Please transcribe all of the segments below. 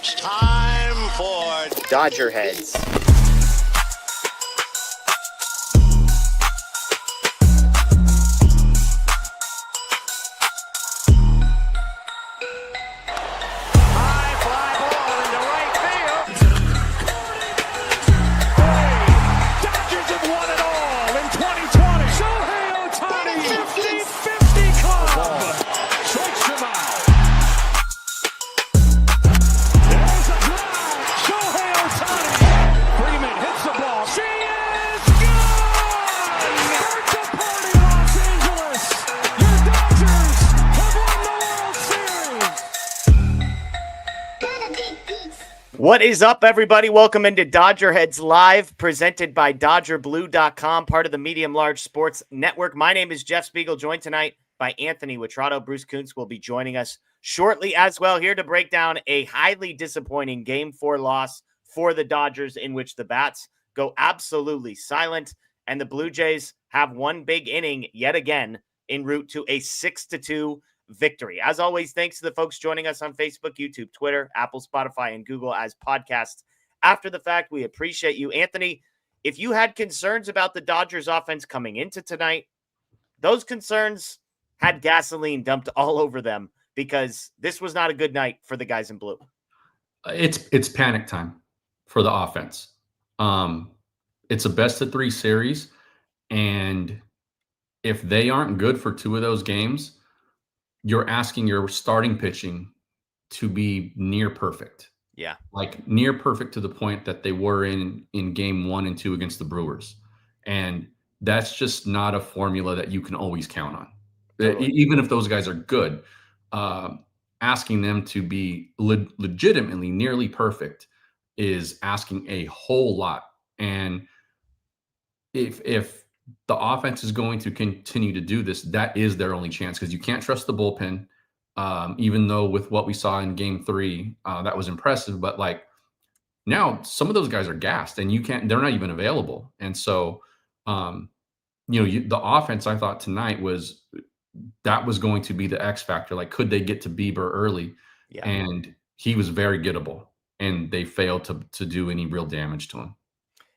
It's time for DodgerHeads. Dodgers have won it all in 2020. Ohtani, 50-50 club. Strikes him out. There's a drive. Ohtani. Freeman hits the ball. She is gone. Birthday party, Los Angeles. Your Dodgers have won the World Series. What is up, everybody? Welcome into DodgerHeads Live, presented by DodgerBlue.com, part of the Medium Large Sports Network. My name is Jeff Spiegel, joined tonight by Anthony Witrado. Bruce Kuntz will be joining us shortly as well, here to break down a highly disappointing Game 4 loss for the Dodgers, in which the bats go absolutely silent, and the Blue Jays have one big inning yet again en route to a 6-2 victory. As always, thanks to the folks joining us on Facebook, YouTube, Twitter, Apple, Spotify, and Google as podcasts after the fact. We appreciate you. Anthony, if you had concerns about the Dodgers offense coming into tonight, those concerns had gasoline dumped all over them, because this was not a good night for the guys in blue. It's panic time for the offense. It's a best of 3 series, and if they aren't good for 2 of those games, you're asking your starting pitching to be near perfect. Yeah. Like near perfect to the point that they were in game 1 and 2 against the Brewers. And that's just not a formula that you can always count on. Totally. Even if those guys are good, asking them to be legitimately nearly perfect is asking a whole lot. And if the offense is going to continue to do this, that is their only chance, because you can't trust the bullpen. Even though with what we saw in game 3, that was impressive, but like now some of those guys are gassed and they're not even available. And so, the offense, I thought tonight was going to be the X factor. Like, could they get to Bieber early? Yeah. And he was very gettable, and they failed to do any real damage to him.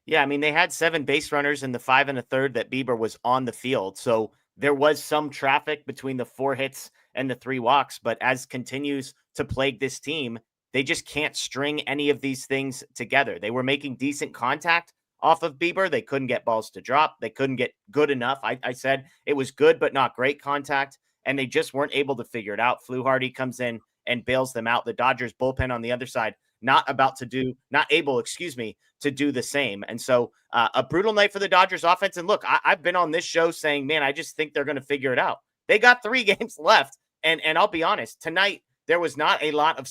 Yeah, I mean, they had 7 base runners in the 5 1/3 that Bieber was on the field. So there was some traffic between the 4 hits and the 3 walks. But as continues to plague this team, they just can't string any of these things together. They were making decent contact off of Bieber. They couldn't get balls to drop. They couldn't get good enough. I said it was good, but not great contact. And they just weren't able to figure it out. Fluharty comes in and bails them out. The Dodgers bullpen on the other side, not able to do the same. And so a brutal night for the Dodgers offense. And look, I've been on this show saying, man, I just think they're going to figure it out. They got 3 games left. And I'll be honest, tonight, there was not a lot of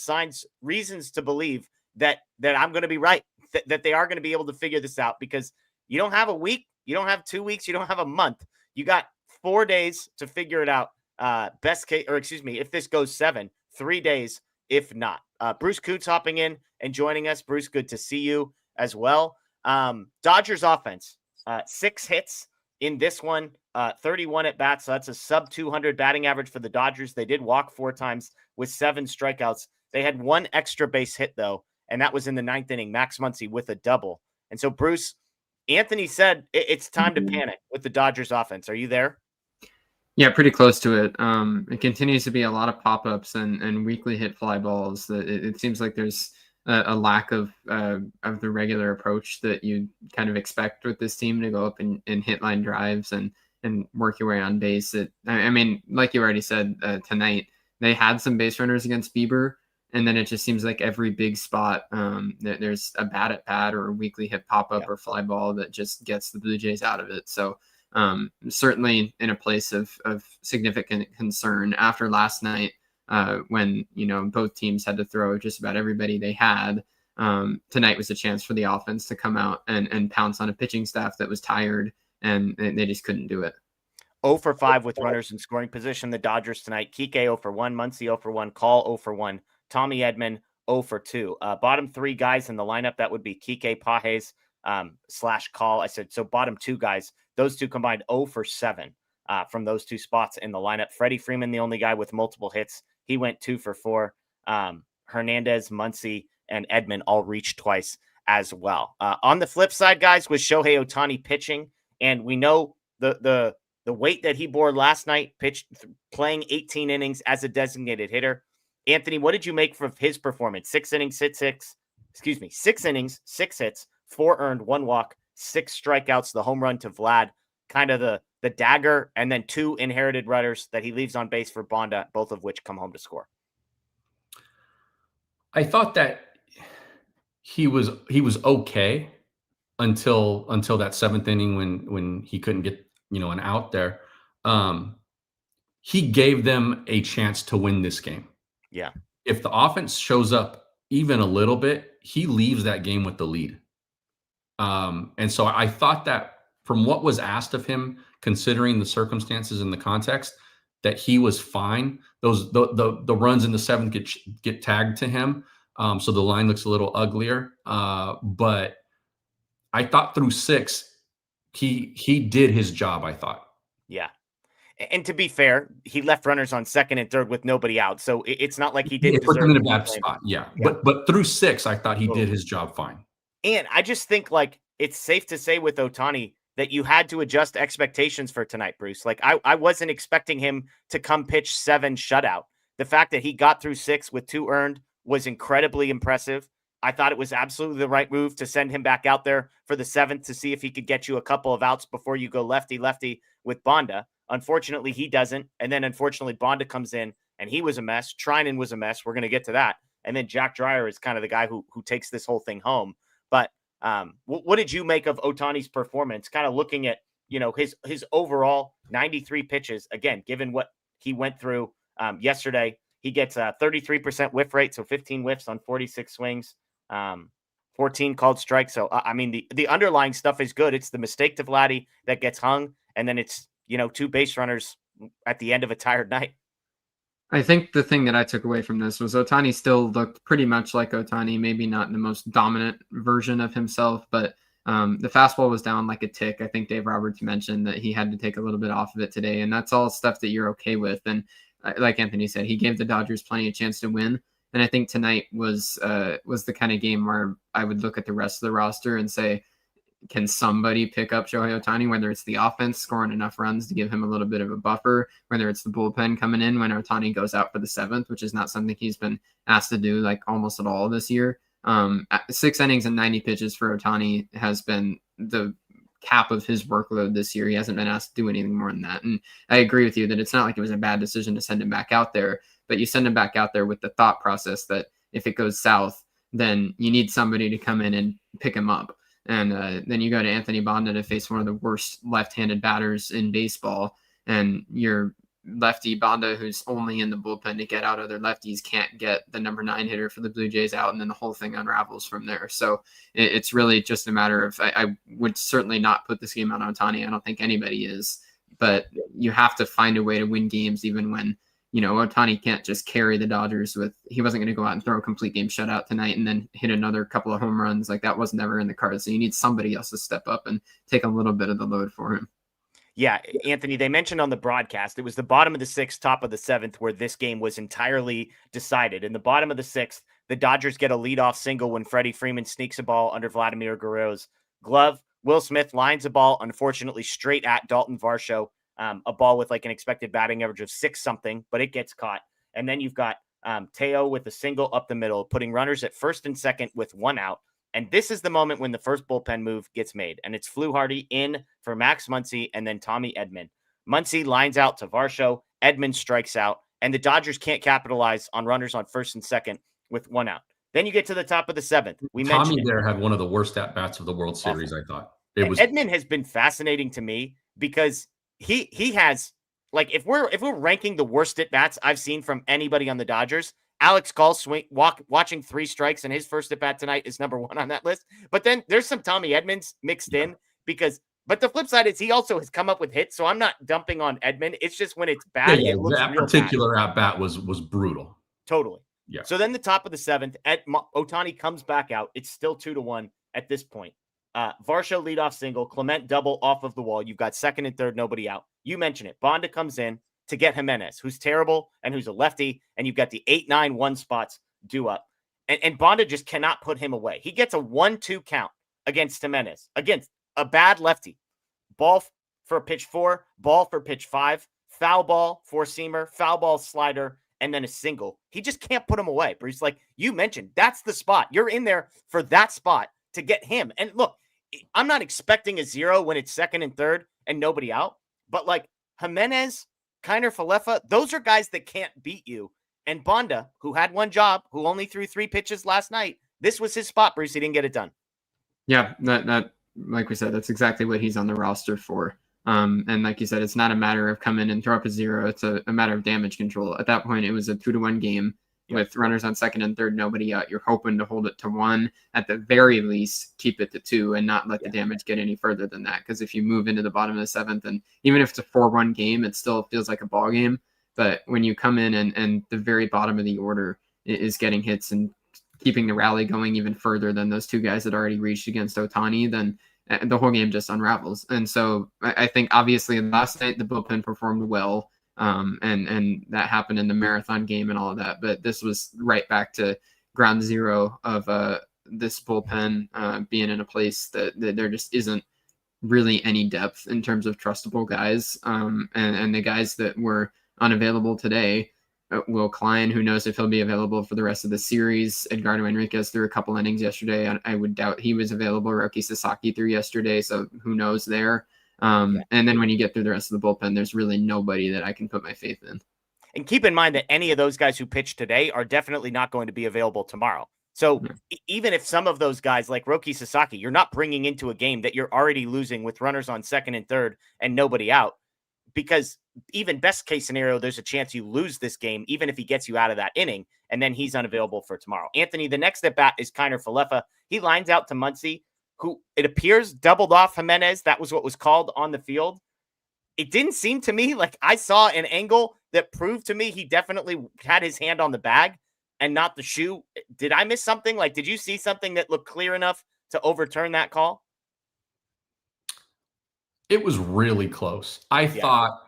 reasons to believe that I'm going to be right, that they are going to be able to figure this out, because you don't have a week, you don't have 2 weeks, you don't have a month. You got 4 days to figure it out. If this goes 7, 3 days, if not. Bruce Kuntz hopping in and joining us. Bruce, good to see you as well. Dodgers offense, 6 hits in this one, 31 at bats. So that's a sub 200 batting average for the Dodgers. They did walk 4 times with 7 strikeouts. They had 1 extra base hit, though, and that was in the 9th inning. Max Muncy with a double. And so, Bruce, Anthony said it's time to panic with the Dodgers offense. Are you there? Yeah, pretty close to it. It continues to be a lot of pop-ups and weakly hit fly balls. It seems like there's a lack of the regular approach that you kind of expect with this team, to go up and hit line drives and work your way on base. I mean, like you already said, tonight, they had some base runners against Bieber, and then it just seems like every big spot, there's a bat at bat or a weakly hit pop-up or fly ball that just gets the Blue Jays out of it. So certainly in a place of significant concern after last night, when both teams had to throw just about everybody they had. Tonight was a chance for the offense to come out and pounce on a pitching staff that was tired, and they just couldn't do it. 0 for 5 with runners in scoring position. The Dodgers tonight: Kike 0 for 1, Muncy 0 for 1, Call 0 for 1, Tommy Edman 0 for 2. Bottom 3 guys in the lineup, that would be Kike, Pages, / Call. I said, so bottom 2 guys, those 2 combined 0 for 7 from those 2 spots in the lineup. Freddie Freeman, the only guy with multiple hits. He went 2 for 4. Hernandez, Muncy, and Edman all reached twice as well. On the flip side, guys, was Shohei Ohtani pitching, and we know the weight that he bore last night, playing 18 innings as a designated hitter. Anthony, what did you make of his performance? 6 innings, 6 innings, 6 hits, 4 earned, 1 walk, 6 strikeouts, the home run to Vlad, kind of the dagger, and then 2 inherited runners that he leaves on base for Bonda, both of which come home to score. I thought that he was okay until that 7th inning when he couldn't get an out there. He gave them a chance to win this game. Yeah. If the offense shows up even a little bit, he leaves that game with the lead. And so I thought that from what was asked of him, considering the circumstances and the context, that he was fine. The runs in the 7th get tagged to him. So the line looks a little uglier. But I thought through 6, he did his job, I thought. Yeah. And to be fair, he left runners on 2nd and 3rd with nobody out. So it's not like he didn't put deserve them in a bad spot. Yeah. But through 6, I thought he did his job fine. And I just think like it's safe to say with Ohtani that you had to adjust expectations for tonight, Bruce. Like I wasn't expecting him to come pitch 7 shutout. The fact that he got through 6 with 2 earned was incredibly impressive. I thought it was absolutely the right move to send him back out there for the 7th to see if he could get you a couple of outs before you go lefty with Bonda. Unfortunately, he doesn't. And then unfortunately, Bonda comes in and he was a mess. Treinen was a mess. We're going to get to that. And then Jack Dreyer is kind of the guy who takes this whole thing home. But what did you make of Ohtani's performance? Kind of looking at, his overall 93 pitches. Again, given what he went through yesterday, he gets a 33% whiff rate. So 15 whiffs on 46 swings, 14 called strikes. So, I mean, the underlying stuff is good. It's the mistake to Vladdy that gets hung. And then it's, 2 base runners at the end of a tired night. I think the thing that I took away from this was Ohtani still looked pretty much like Ohtani, maybe not the most dominant version of himself, but the fastball was down like a tick. I think Dave Roberts mentioned that he had to take a little bit off of it today, and that's all stuff that you're okay with. And like Anthony said, he gave the Dodgers plenty of chance to win. And I think tonight was the kind of game where I would look at the rest of the roster and say, can somebody pick up Shohei Ohtani, whether it's the offense scoring enough runs to give him a little bit of a buffer, whether it's the bullpen coming in when Ohtani goes out for the 7th, which is not something he's been asked to do like almost at all this year. 6 innings and 90 pitches for Ohtani has been the cap of his workload this year. He hasn't been asked to do anything more than that. And I agree with you that it's not like it was a bad decision to send him back out there, but you send him back out there with the thought process that if it goes south, then you need somebody to come in and pick him up. And then you go to Anthony Bonda to face one of the worst left-handed batters in baseball. And your lefty Bonda, who's only in the bullpen to get out other lefties, can't get the number 9 hitter for the Blue Jays out. And then the whole thing unravels from there. So it's really just a matter of, I would certainly not put this game on Ohtani. I don't think anybody is. But you have to find a way to win games even when, Ohtani can't just carry the Dodgers he wasn't going to go out and throw a complete game shutout tonight and then hit another couple of home runs. Like that was never in the cards. So you need somebody else to step up and take a little bit of the load for him. Yeah, Anthony, they mentioned on the broadcast, it was the bottom of the 6th, top of the 7th, where this game was entirely decided. In the bottom of the 6th, the Dodgers get a leadoff single when Freddie Freeman sneaks a ball under Vladimir Guerrero's glove. Will Smith lines a ball, unfortunately, straight at Dalton Varsho. A ball with like an expected batting average of 6-something, but it gets caught. And then you've got Teo with a single up the middle, putting runners at 1st and 2nd with 1 out. And this is the moment when the first bullpen move gets made. And it's Fluharty in for Max Muncy and then Tommy Edman. Muncy lines out to Varsho. Edman strikes out. And the Dodgers can't capitalize on runners on 1st and 2nd with 1 out. Then you get to the top of the 7th. Tommy there had one of the worst at-bats of the World Series, I thought. Edman has been fascinating to me because he has, like, if we're ranking the worst at bats I've seen from anybody on the Dodgers, Alex Gall watching 3 strikes and his first at bat tonight is number 1 on that list. But then there's some Tommy Edmonds mixed in but the flip side is he also has come up with hits. So I'm not dumping on Edman. It's just when it's bad, it looks that real particular bad. At bat was brutal. Totally. Yeah. So then the top of the 7th, Ohtani comes back out. It's still 2-1 at this point. Varsho leadoff single, Clement double off of the wall. You've got 2nd and 3rd, nobody out. You mentioned it. Bonda comes in to get Jimenez, who's terrible and who's a lefty, and you've got the 8-9-1 spots due up. And Bonda just cannot put him away. He gets a 1-2 count against Jimenez, against a bad lefty. Ball for pitch 4, ball for pitch 5, foul ball, four-seamer, foul ball, slider, and then a single. He just can't put him away. Bruce, like you mentioned, that's the spot. You're in there for that spot to get him. And look, I'm not expecting a 0 when it's second and third and nobody out. But like Jimenez, Kiner Falefa, those are guys that can't beat you. And Bonda, who had one job, who only threw 3 pitches last night, this was his spot, Bruce. He didn't get it done. Yeah, that like we said, that's exactly what he's on the roster for. And like you said, it's not a matter of come in and throw up a 0. It's a matter of damage control. At that point, it was a 2-1 game with runners on second and third, nobody out. You're hoping to hold it to 1, at the very least, keep it to 2 and not let the damage get any further than that. Because if you move into the bottom of the 7th, and even if it's a 4-1 game, it still feels like a ball game. But when you come in and the very bottom of the order is getting hits and keeping the rally going even further than those 2 guys that already reached against Ohtani, then the whole game just unravels. And so I think obviously last night the bullpen performed well, and that happened in the marathon game and all of that. But this was right back to ground zero of this bullpen being in a place that there just isn't really any depth in terms of trustable guys. And the guys that were unavailable today, Will Klein, who knows if he'll be available for the rest of the series. Edgardo Enriquez threw a couple innings yesterday. I would doubt he was available. Roki Sasaki threw yesterday, so who knows there. And then when you get through the rest of the bullpen, there's really nobody that I can put my faith in. And keep in mind that any of those guys who pitched today are definitely not going to be available tomorrow. So even if some of those guys like Roki Sasaki, you're not bringing into a game that you're already losing with runners on second and third and nobody out, because even best case scenario, there's a chance you lose this game, even if he gets you out of that inning, and then he's unavailable for tomorrow. Anthony, the next at bat is Kiner Falefa. He lines out to Muncy, who it appears doubled off Jimenez. That was what was called on the field. It didn't seem to me like I saw an angle that proved to me he definitely had his hand on the bag and not the shoe. Did I miss something? Like, did you see something that looked clear enough to overturn that call? It was really close. I thought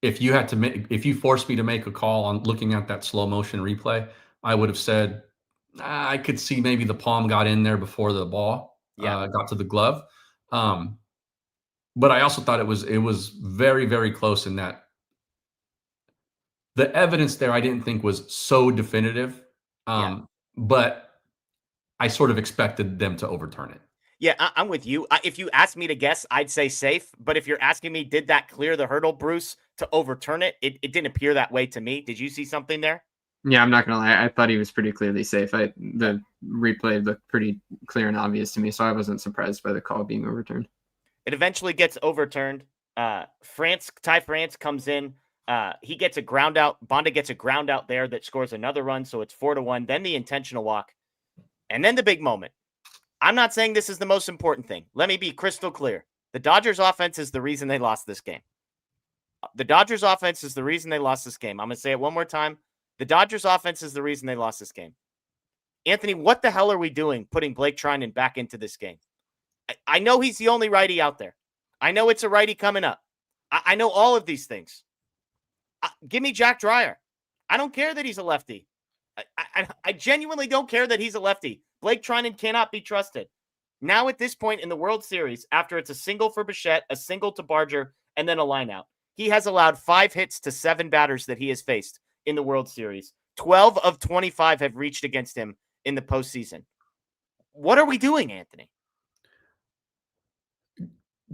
if you forced me to make a call on looking at that slow motion replay, I would have said, I could see maybe the palm got in there before the ball got to the glove. But I also thought it was very, very close in that the evidence there I didn't think was so definitive. But I sort of expected them to overturn it. Yeah, I'm with you. If you asked me to guess, I'd say safe. But if you're asking me, did that clear the hurdle, Bruce, to overturn it? It didn't appear that way to me. Did you see something there? Yeah, I'm not going to lie. I thought he was pretty clearly safe. The replay looked pretty clear and obvious to me, so I wasn't surprised by the call being overturned. It eventually gets overturned. Ty France comes in. He gets a ground out. Bonda gets a ground out there that scores another run, so it's 4-1. Then the intentional walk. And then the big moment. I'm not saying this is the most important thing. Let me be crystal clear. The Dodgers offense is the reason they lost this game. The Dodgers offense is the reason they lost this game. I'm going to say it one more time. The Dodgers offense is the reason they lost this game. Anthony, what the hell are we doing putting Blake Treinen back into this game? I know he's the only righty out there. I know it's a righty coming up. I know all of these things. Give me Jack Dreyer. I don't care that he's a lefty. I genuinely don't care that he's a lefty. Blake Treinen cannot be trusted. Now at this point in the World Series, after it's a single for Bichette, a single to Barger, and then a lineout, he has allowed 5 hits to 7 batters that he has faced in the World Series. 12 of 25 have reached against him in the postseason. What are we doing, Anthony?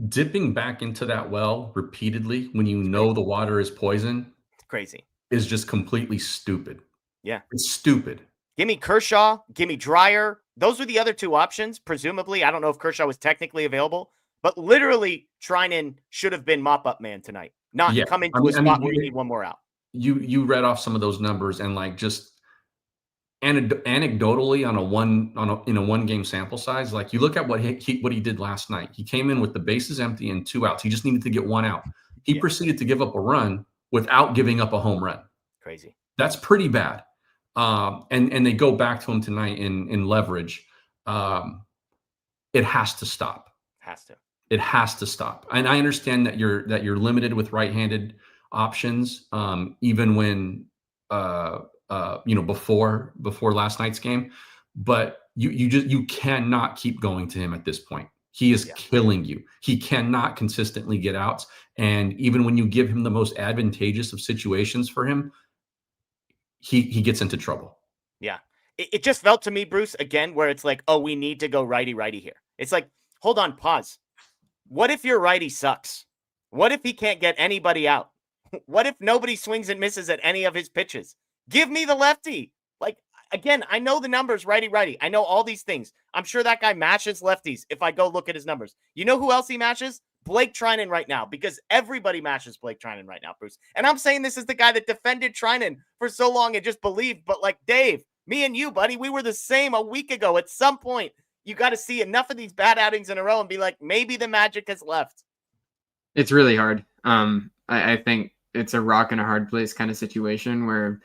Dipping back into that well repeatedly when you know the water is poison. It's crazy. Is just completely stupid. Yeah. It's stupid. Give me Kershaw. Give me Dreyer. Those were the other 2 options, presumably. I don't know if Kershaw was technically available, but literally Treinen should have been mop-up man tonight, not come into a spot where you need one more out. You read off some of those numbers and like just anecdotally in a 1 game sample size, like you look at what he did last night. He came in with the bases empty and 2 outs. He just needed to get 1 out. He proceeded to give up a run without giving up a home run. Crazy. That's pretty bad. And they go back to him tonight in leverage. It has to stop. It has to stop. And I understand that you're limited with right-handed options, even when before last night's game, but you cannot keep going to him at this point. He is killing you. He cannot consistently get outs. And even when you give him the most advantageous of situations for him, he gets into trouble. Yeah. It just felt to me, Bruce, again, where it's like, oh, we need to go righty here. It's like, hold on, pause. What if your righty sucks? What if he can't get anybody out? What if nobody swings and misses at any of his pitches? Give me the lefty. Like, again, I know the numbers, righty. I know all these things. I'm sure that guy matches lefties if I go look at his numbers. You know who else he matches? Blake Treinen right now, because everybody matches Blake Treinen right now, Bruce. And I'm saying this is the guy that defended Treinen for so long and just believed. But like, Dave, me and you, buddy, we were the same a week ago. At some point, you got to see enough of these bad outings in a row and be like, maybe the magic has left. It's really hard. I think it's a rock and a hard place kind of situation where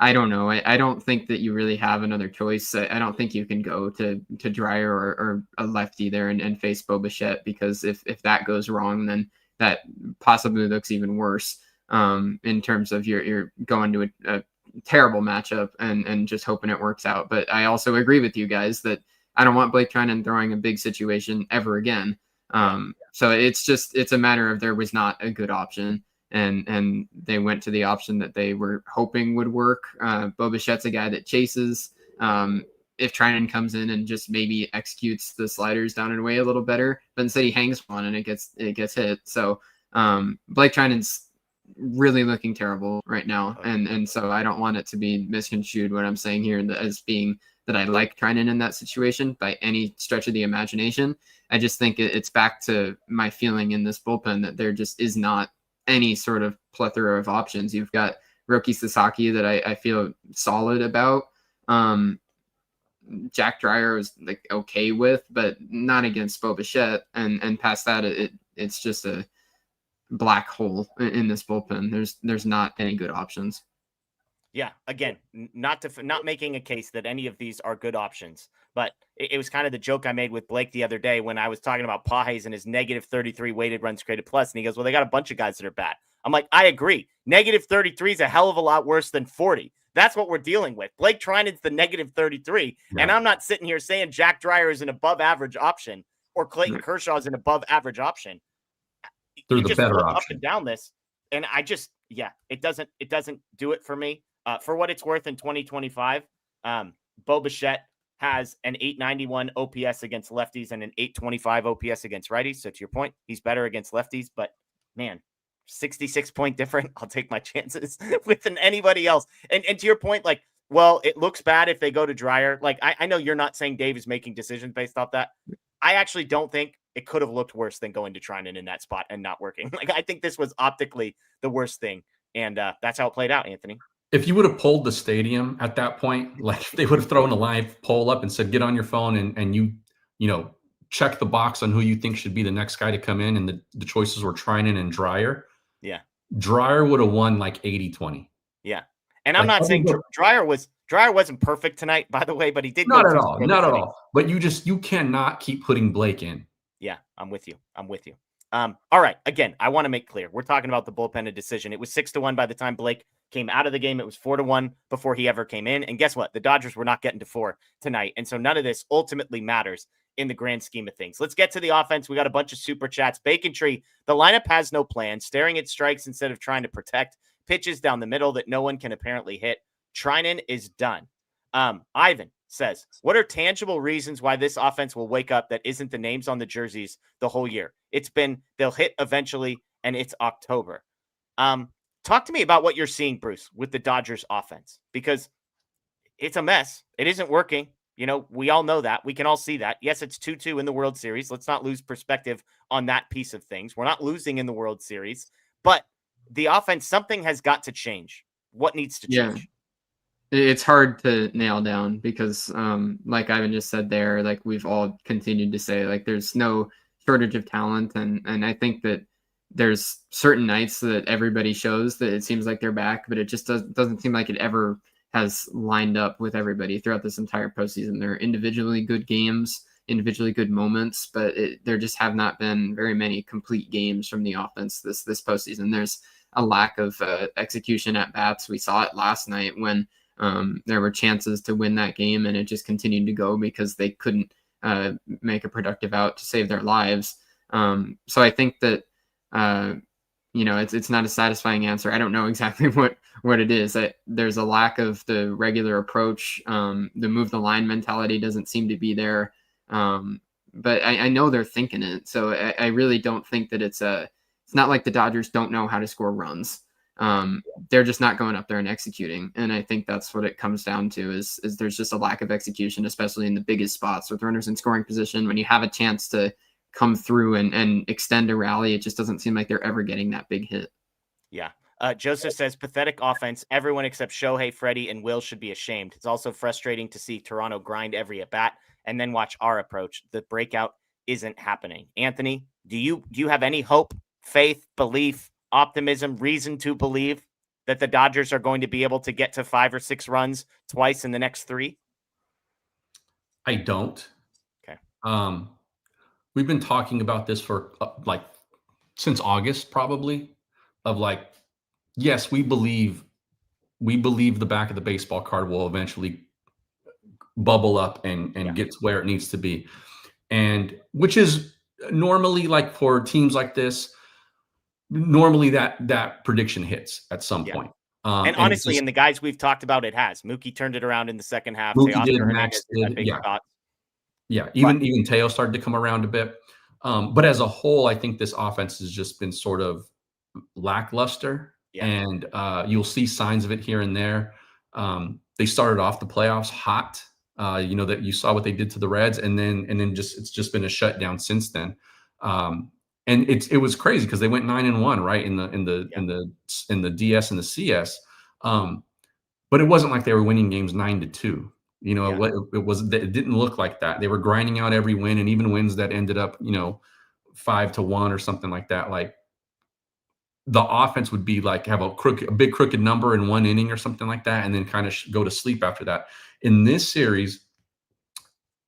I don't know. I don't think that you really have another choice. I don't think you can go to Dreyer or a lefty there and face Bo Bichette, because if that goes wrong, then that possibly looks even worse in terms of you're going to a terrible matchup and just hoping it works out. But I also agree with you guys that I don't want Blake Treinen throwing a big situation ever again. So it's a matter of there was not a good option. And they went to the option that they were hoping would work. Bo Bichette's a guy that chases. If Treinen comes in and just maybe executes the sliders down and away a little better, but instead he hangs one and it gets hit. So Blake Treinen's really looking terrible right now, and so I don't want it to be misconstrued what I'm saying here as being that I like Treinen in that situation by any stretch of the imagination. I just think it's back to my feeling in this bullpen that there just is not any sort of plethora of options. You've got Roki Sasaki that I feel solid about. Jack Dreyer was like okay with, but not against Bo Bichette. And past that, it's just a black hole in this bullpen. There's not any good options. Yeah, again, not making a case that any of these are good options, but it was kind of the joke I made with Blake the other day when I was talking about Pages and his -33 weighted runs created plus, and he goes, well, they got a bunch of guys that are bad. I'm like, I agree. -33 is a hell of a lot worse than 40. That's what we're dealing with. Blake Treinen's the -33, and I'm not sitting here saying Jack Dreyer is an above average option or Clayton Kershaw is an above average option. They're the better option. Up and down this, and I just, it doesn't do it for me. For what it's worth in 2025, Bo Bichette has an 891 OPS against lefties and an 825 OPS against righties. So to your point, he's better against lefties, but man, 66 point different. I'll take my chances with anybody else. And to your point, like, well, it looks bad if they go to Dreyer. Like, I know you're not saying Dave is making decisions based off that. I actually don't think it could have looked worse than going to Treinen in that spot and not working. Like, I think this was optically the worst thing. And that's how it played out, Anthony. If you would have polled the stadium at that point, like they would have thrown a live poll up and said, get on your phone and you check the box on who you think should be the next guy to come in. And the choices were Treinen and Dreyer. Yeah. Dreyer would have won like 80-20. Yeah. And I'm not saying Dreyer wasn't perfect tonight, by the way, but he did. Not at all. But you cannot keep putting Blake in. Yeah, I'm with you. All right. Again, I want to make clear. We're talking about the bullpen decision. It was 6-1 by the time Blake came out of the game. It was 4-1 before he ever came in. And guess what? The Dodgers were not getting to 4 tonight. And so none of this ultimately matters in the grand scheme of things. Let's get to the offense. We got a bunch of super chats. Bacon Tree, the lineup has no plan. Staring at strikes instead of trying to protect. Pitches down the middle that no one can apparently hit. Treinen is done. Ivan says, what are tangible reasons why this offense will wake up that isn't the names on the jerseys the whole year? It's been, they'll hit eventually, and it's October. Talk to me about what you're seeing, Bruce, with the Dodgers offense, because it's a mess. It isn't working. We all know that. We can all see that. Yes, it's 2-2 in the World Series. Let's not lose perspective on that piece of things. We're not losing in the World Series, but the offense, something has got to change. What needs to change? It's hard to nail down because, like Ivan just said there, like we've all continued to say, like there's no shortage of talent. And I think that there's certain nights that everybody shows that it seems like they're back, but it just doesn't seem like it ever has lined up with everybody throughout this entire postseason. They're individually good games, individually good moments, but there just have not been very many complete games from the offense this postseason. There's a lack of execution at bats. We saw it last night when There were chances to win that game, and it just continued to go because they couldn't make a productive out to save their lives. So I think that, it's not a satisfying answer. I don't know exactly what it is. There's a lack of the regular approach. The move the line mentality doesn't seem to be there. But I know they're thinking it. So I really don't think that it's not like the Dodgers don't know how to score runs. They're just not going up there and executing. And I think that's what it comes down to is there's just a lack of execution, especially in the biggest spots with runners in scoring position. When you have a chance to come through and extend a rally, it just doesn't seem like they're ever getting that big hit. Yeah. Joseph says, pathetic offense. Everyone except Shohei, Freddie, and Will should be ashamed. It's also frustrating to see Toronto grind every at bat and then watch our approach. The breakout isn't happening. Anthony, do you have any hope, faith, belief, optimism, reason to believe that the Dodgers are going to be able to get to 5 or 6 runs twice in the next 3? I don't. Okay. We've been talking about this for since August, probably, of yes, we believe the back of the baseball card will eventually bubble up and get to where it needs to be. And which is normally, for teams like this, normally that prediction hits at some point. And honestly, in the guys we've talked about, it has. Mookie turned it around in the second half. Mookie did, Max did, even Teo started to come around a bit. But as a whole, I think this offense has just been sort of lackluster. Yeah. And you'll see signs of it here and there. They started off the playoffs hot. That you saw what they did to the Reds, and then it's just been a shutdown since then. And it was crazy because they went 9-1, right, in the DS and the CS. But it wasn't like they were winning games 9-2. It didn't look like that. They were grinding out every win, and even wins that ended up 5-1 or something like that. Like, the offense would be have a big crooked number in one inning or something like that, and then kind of go to sleep after that. In this series,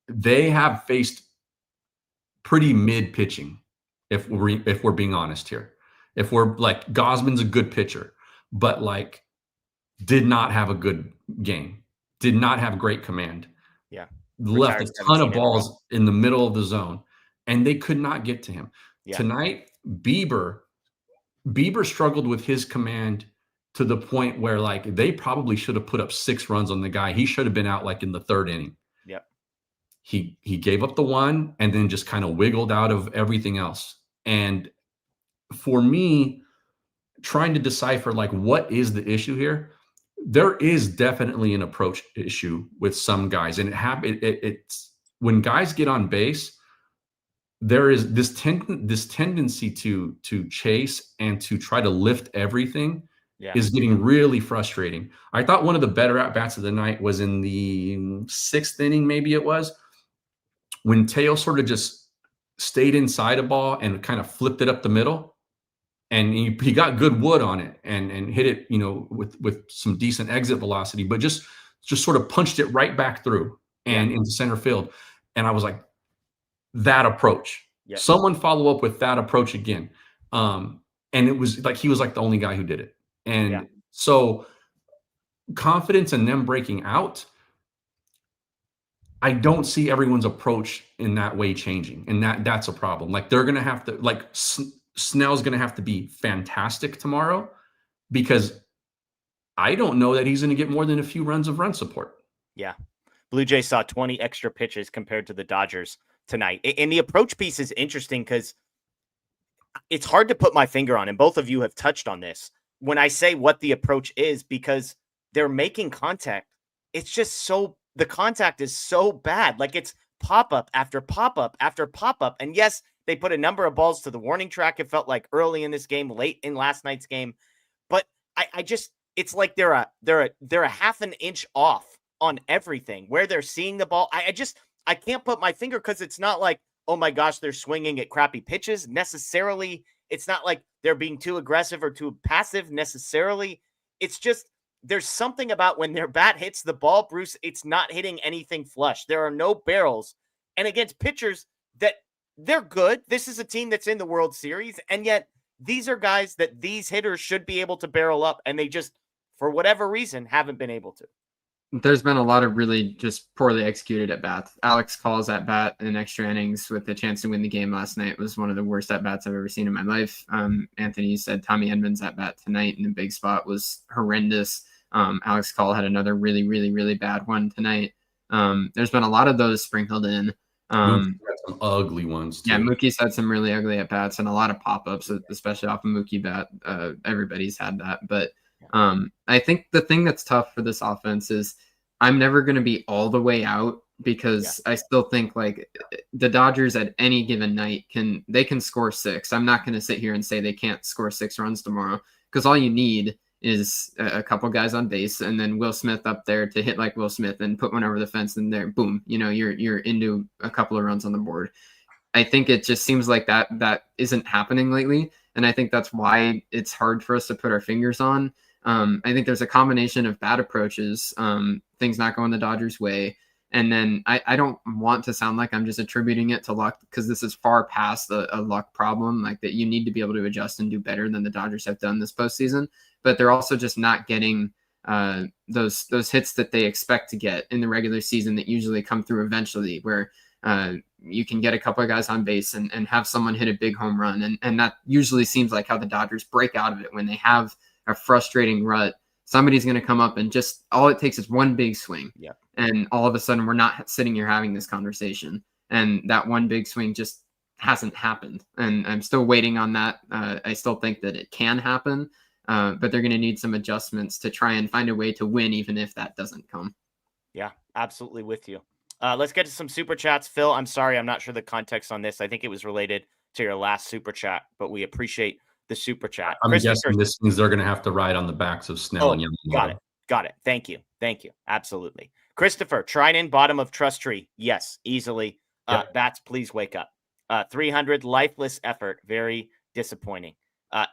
they have faced pretty mid pitching. If we're being honest here, if we're Gosman's a good pitcher, but did not have a good game, did not have great command. Yeah, left a ton of balls in the middle of the zone, and they could not get to him. Yeah. Tonight, Bieber struggled with his command to the point where they probably should have put up 6 runs on the guy. He should have been out in the 3rd inning. Yep. He gave up the 1 and then just kind of wiggled out of everything else. And for me, trying to decipher what is the issue here, there is definitely an approach issue with some guys, and it's when guys get on base, there is this tendency to chase and to try to lift everything. Yeah. Is getting really frustrating. I thought one of the better at-bats of the night was in the 6th inning, maybe it was, when Teo sort of just stayed inside a ball and kind of flipped it up the middle, and he got good wood on it and hit it, with some decent exit velocity, but just sort of punched it right back through and into center field. And I was like, that approach. Yep. Someone follow up with that approach again. And it was he was the only guy who did it. And so confidence in them breaking out, I don't see everyone's approach in that way changing. And that's a problem. They're going to have to, Snell's going to have to be fantastic tomorrow, because I don't know that he's going to get more than a few runs of run support. Yeah. Blue Jays saw 20 extra pitches compared to the Dodgers tonight. And the approach piece is interesting because it's hard to put my finger on, and both of you have touched on this when I say what the approach is, because they're making contact. It's just the contact is so bad. It's pop-up after pop-up after pop-up. And yes, they put a number of balls to the warning track. It felt like early in this game, late in last night's game. But I just, it's like they're a half an inch off on everything where they're seeing the ball. I can't put my finger, because it's not like, oh my gosh, they're swinging at crappy pitches necessarily. It's not like they're being too aggressive or too passive necessarily. It's just, there's something about when their bat hits the ball, Bruce, it's not hitting anything flush. There are no barrels. And against pitchers that they're good. This is a team that's in the World Series. And yet these are guys that these hitters should be able to barrel up. And they just, for whatever reason, haven't been able to. There's been a lot of really just poorly executed at bats. Alex Call's at bat in extra innings with the chance to win the game last night was one of the worst at bats I've ever seen in my life. Anthony said Tommy Edmonds at bat tonight in the big spot was horrendous. Alex Call had another really, really, really bad one tonight. There's been a lot of those sprinkled in. Mookie's got some ugly ones too. Yeah, Mookie's had some really ugly at bats and a lot of pop-ups, especially off a Mookie bat. Everybody's had that, but I think the thing that's tough for this offense is I'm never going to be all the way out because I still think like the Dodgers at any given night can score 6. I'm not going to sit here and say they can't score 6 runs tomorrow because all you need is a couple guys on base and then Will Smith up there to hit like Will Smith and put one over the fence and there, boom, you're into a couple of runs on the board. I think it just seems like that isn't happening lately. And I think that's why it's hard for us to put our fingers on. I think there's a combination of bad approaches, things not going the Dodgers' way. And then I don't want to sound like I'm just attributing it to luck because this is far past a luck problem, like that you need to be able to adjust and do better than the Dodgers have done this postseason. But they're also just not getting those hits that they expect to get in the regular season that usually come through eventually where you can get a couple of guys on base and have someone hit a big home run. And that usually seems like how the Dodgers break out of it when they have a frustrating rut. Somebody's going to come up and just all it takes is one big swing. Yeah. And all of a sudden we're not sitting here having this conversation. And that one big swing just hasn't happened. And I'm still waiting on that. I still think that it can happen, but they're going to need some adjustments to try and find a way to win, even if that doesn't come. Yeah, absolutely with you. Let's get to some super chats. Phil, I'm sorry, I'm not sure the context on this. I think it was related to your last super chat, but we appreciate the super chat. I'm guessing this means they're going to have to ride on the backs of Snell and Yamamoto. Got it. Thank you. Absolutely. Christopher, Treinen, bottom of trust tree. Yes, easily. Bats, please wake up. 300, lifeless effort. Very disappointing.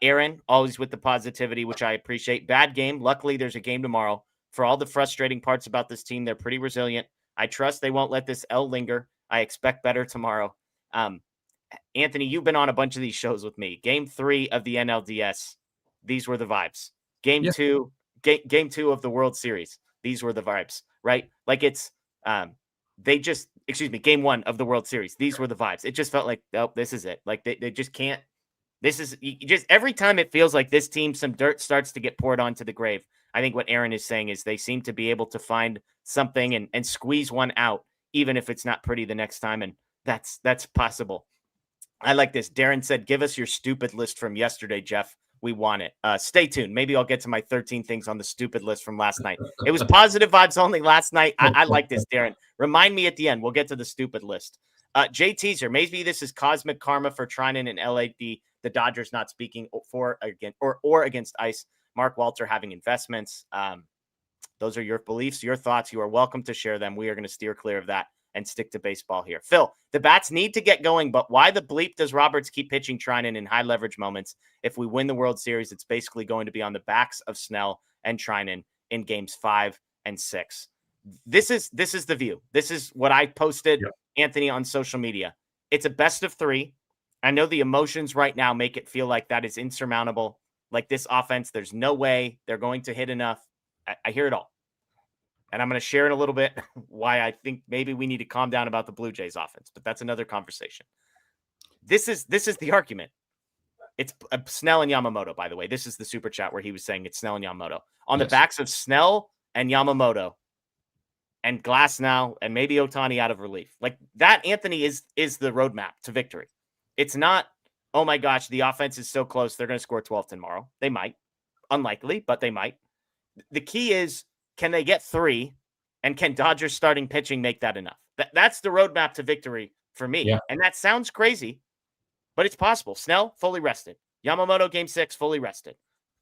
Aaron, always with the positivity, which I appreciate. Bad game. Luckily, there's a game tomorrow. For all the frustrating parts about this team, they're pretty resilient. I trust they won't let this L linger. I expect better tomorrow. Anthony, you've been on a bunch of these shows with me. Game 3 of the NLDS, these were the vibes. Game 2 of the World Series, these were the vibes, right? Like it's, game 1 of the World Series, these were the vibes. It just felt like, oh, this is it. Like they just can't. This is just every time it feels like this team, some dirt starts to get poured onto the grave. I think what Aaron is saying is they seem to be able to find something and squeeze one out, even if it's not pretty the next time. And that's possible. I like this. Darren said, give us your stupid list from yesterday, Jeff. We want it. Stay tuned. Maybe I'll get to my 13 things on the stupid list from last night. It was positive vibes only last night. I like this, Darren. Remind me at the end. We'll get to the stupid list. Jay Teaser, maybe this is cosmic karma for Treinen and LAD. The Dodgers not speaking for or against ice. Mark Walter having investments. Those are your beliefs, your thoughts. You are welcome to share them. We are going to steer clear of that and stick to baseball here. Phil, the bats need to get going, but why the bleep does Roberts keep pitching Treinen in high leverage moments? If we win the World Series, it's basically going to be on the backs of Snell and Treinen in games 5 and 6. This is the view. This is what I posted, Anthony, on social media. It's a best of 3. I know the emotions right now make it feel like that is insurmountable. Like this offense, there's no way they're going to hit enough. I hear it all. And I'm going to share in a little bit why I think maybe we need to calm down about the Blue Jays offense, but that's another conversation. This is the argument. It's Snell and Yamamoto, by the way. This is the super chat where he was saying it's Snell and Yamamoto. On the backs of Snell and Yamamoto and Glass now and maybe Ohtani out of relief. Like that, Anthony, is the roadmap to victory. It's not, oh my gosh, the offense is so close, they're going to score 12 tomorrow. They might. Unlikely, but they might. The key is, can they get 3? And can Dodgers starting pitching make that enough? That's the roadmap to victory for me. Yeah. And that sounds crazy, but it's possible. Snell, fully rested. Yamamoto, game 6, fully rested.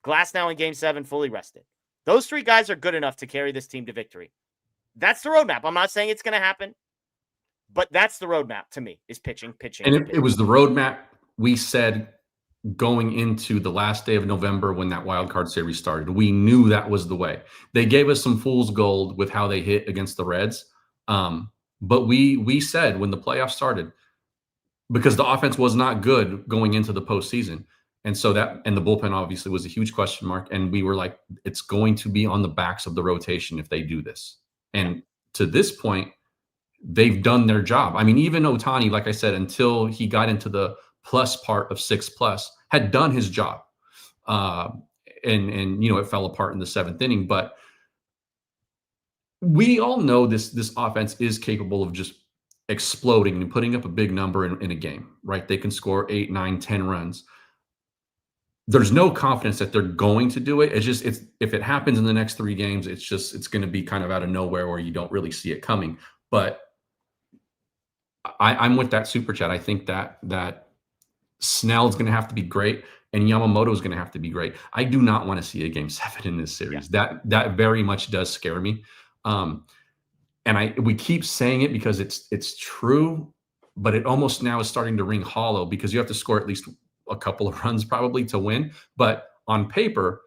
Glass now in game 7, fully rested. Those 3 guys are good enough to carry this team to victory. That's the roadmap. I'm not saying it's going to happen, but that's the roadmap to me, is pitching. And it was the roadmap we said going into the last day of November when that wild card series started. We knew that was the way. They gave us some fool's gold with how they hit against the Reds. But we said when the playoffs started, because the offense was not good going into the postseason. And so and the bullpen obviously was a huge question mark. And we were like, it's going to be on the backs of the rotation if they do this. And to this point, they've done their job. I mean, even Ohtani, like I said, until he got into the plus part of 6+, had done his job. And it fell apart in the 7th inning. But we all know this offense is capable of just exploding and putting up a big number in a game, right? They can score 8, 9, 10 runs. There's no confidence that they're going to do it. It's if it happens in the next 3 games, it's going to be kind of out of nowhere where you don't really see it coming. But I'm with that super chat. I think that Snell's going to have to be great and Yamamoto's going to have to be great. I do not want to see a game 7 in this series. That very much does scare me. And we keep saying it because it's true, but it almost now is starting to ring hollow because you have to score at least a couple of runs probably to win. But on paper,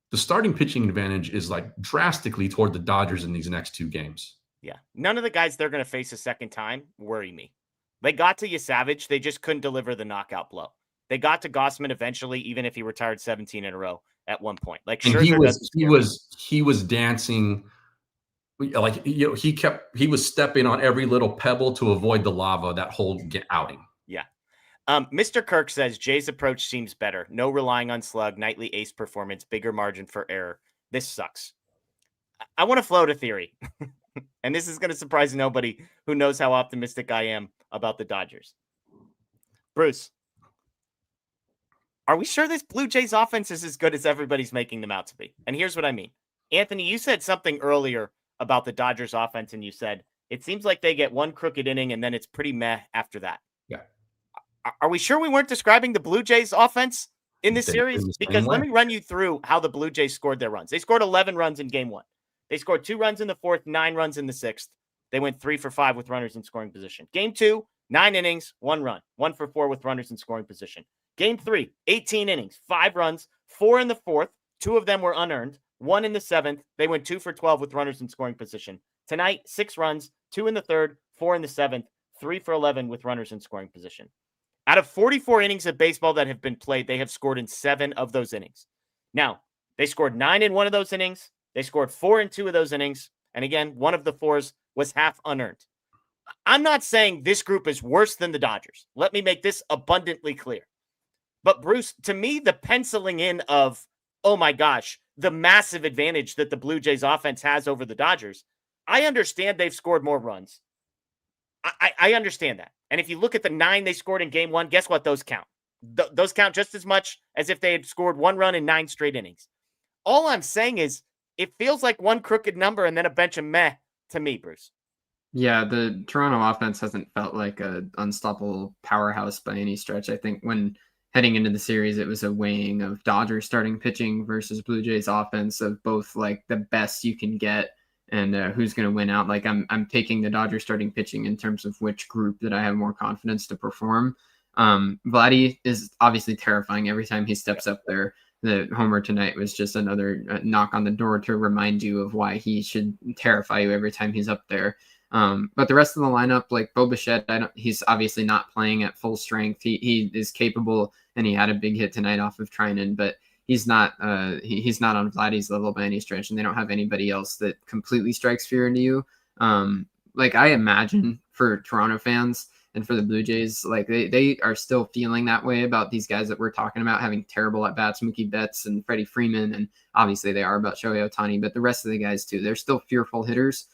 the starting pitching advantage is like drastically toward the Dodgers in these next 2 games. Yeah. None of the guys they're going to face a second time worry me. They got to Savage. They just couldn't deliver the knockout blow. They got to Gossman eventually, even if he retired 17 in a row at one point. Like and he was dancing. Like, he was stepping on every little pebble to avoid the lava that whole outing. Yeah. Mr. Kirk says Jay's approach seems better. No relying on slug, nightly ace performance, bigger margin for error. This sucks. I want to float a theory. And this is going to surprise nobody who knows how optimistic I am about the Dodgers. Bruce, are we sure this Blue Jays offense is as good as everybody's making them out to be? And here's what I mean. Anthony, you said something earlier about the Dodgers offense, and you said it seems like they get one crooked inning and then it's pretty meh after that. Yeah. Are we sure we weren't describing the Blue Jays offense in this series? Because let me run you through how the Blue Jays scored their runs. They scored 11 runs in game 1. They scored 2 runs in the 4th, 9 runs in the 6th. They went 3 for 5 with runners in scoring position. Game 2, 9 innings, 1 run, 1 for 4 with runners in scoring position. Game 3, 18 innings, 5 runs, 4 in the 4th. 2 of them were unearned. 1 in the 7th. They went 2 for 12 with runners in scoring position. Tonight, 6 runs, 2 in the 3rd, 4 in the 7th, 3 for 11 with runners in scoring position. Out of 44 innings of baseball that have been played, they have scored in 7 of those innings. Now, they scored 9 in 1 of those innings. They scored 4 in 2 of those innings. And again, 1 of the 4s was half unearned. I'm not saying this group is worse than the Dodgers. Let me make this abundantly clear. But Bruce, to me, the penciling in of, oh my gosh, the massive advantage that the Blue Jays offense has over the Dodgers, I understand they've scored more runs. I understand that. And if you look at the 9 they scored in game 1, guess what? Those count. Those count just as much as if they had scored 1 run in 9 straight innings. All I'm saying is it feels like one crooked number and then a bunch of meh to me, Bruce. Yeah, the Toronto offense hasn't felt like an unstoppable powerhouse by any stretch. I think when heading into the series, it was a weighing of Dodgers starting pitching versus Blue Jays offense of both like the best you can get and who's going to win out. Like I'm taking the Dodgers starting pitching in terms of which group that I have more confidence to perform. Vladdy is obviously terrifying every time he steps up there. The homer tonight was just another knock on the door to remind you of why he should terrify you every time he's up there. But the rest of the lineup, like Bo Bichette, he's obviously not playing at full strength. He is capable, and he had a big hit tonight off of Treinen, but he's not he's not on Vladdy's level by any stretch, and they don't have anybody else that completely strikes fear into you. Like I imagine for Toronto fans and for the Blue Jays, like they are still feeling that way about these guys that we're talking about having terrible at bats, Mookie Betts and Freddie Freeman, and obviously they are about Shohei Ohtani, but the rest of the guys too. They're still fearful hitters.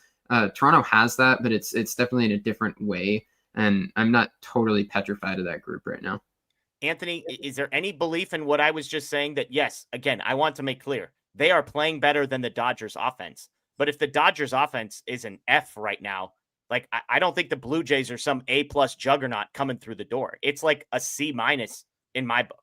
Toronto has that, but it's definitely in a different way, and I'm not totally petrified of that group right now. Anthony, is there any belief in what I was just saying that, yes, again, I want to make clear, they are playing better than the Dodgers offense, but if the Dodgers offense is an F right now, like I don't think the Blue Jays are some A+ juggernaut coming through the door. It's like a C- in my book.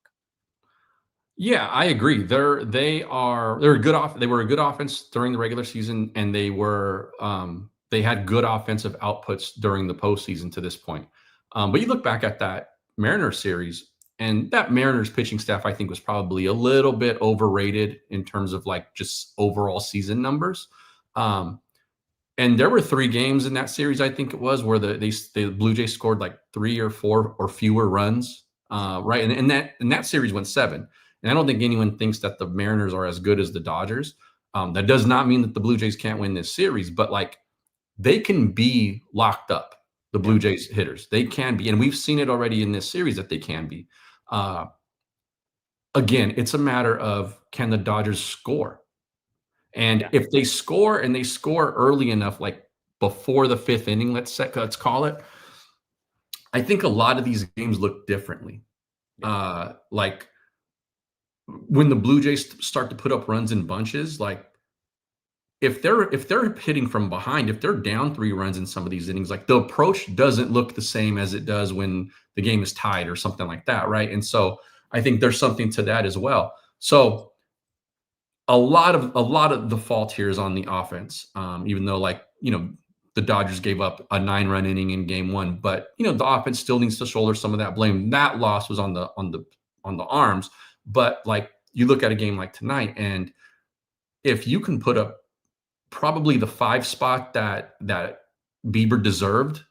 Yeah, I agree. They're a good they were a good offense during the regular season, and they had good offensive outputs during the postseason to this point. But you look back at that Mariners series, and that Mariners pitching staff, I think, was probably a little bit overrated in terms of like just overall season numbers. And there were 3 games in that series, I think it was, where the Blue Jays scored like 3 or 4 or fewer runs, right? And that series went 7. And I don't think anyone thinks that the Mariners are as good as the Dodgers. That does not mean that the Blue Jays can't win this series, but like they can be locked up. The Blue Jays hitters, they can be, and we've seen it already in this series that they can be. Again, it's a matter of, can the Dodgers score? And if they score and they score early enough, like before the 5th inning, let's call it, I think a lot of these games look differently. Like when the Blue Jays start to put up runs in bunches, like if they're hitting from behind, if they're down 3 runs in some of these innings, like the approach doesn't look the same as it does when the game is tied or something like that, right? And so I think there's something to that as well. So a lot of the fault here is on the offense, even though, like, the Dodgers gave up a 9-run inning in game 1, but the offense still needs to shoulder some of that blame. That loss was on the arms, but like you look at a game like tonight, and if you can put up probably the 5 spot that Bieber deserved,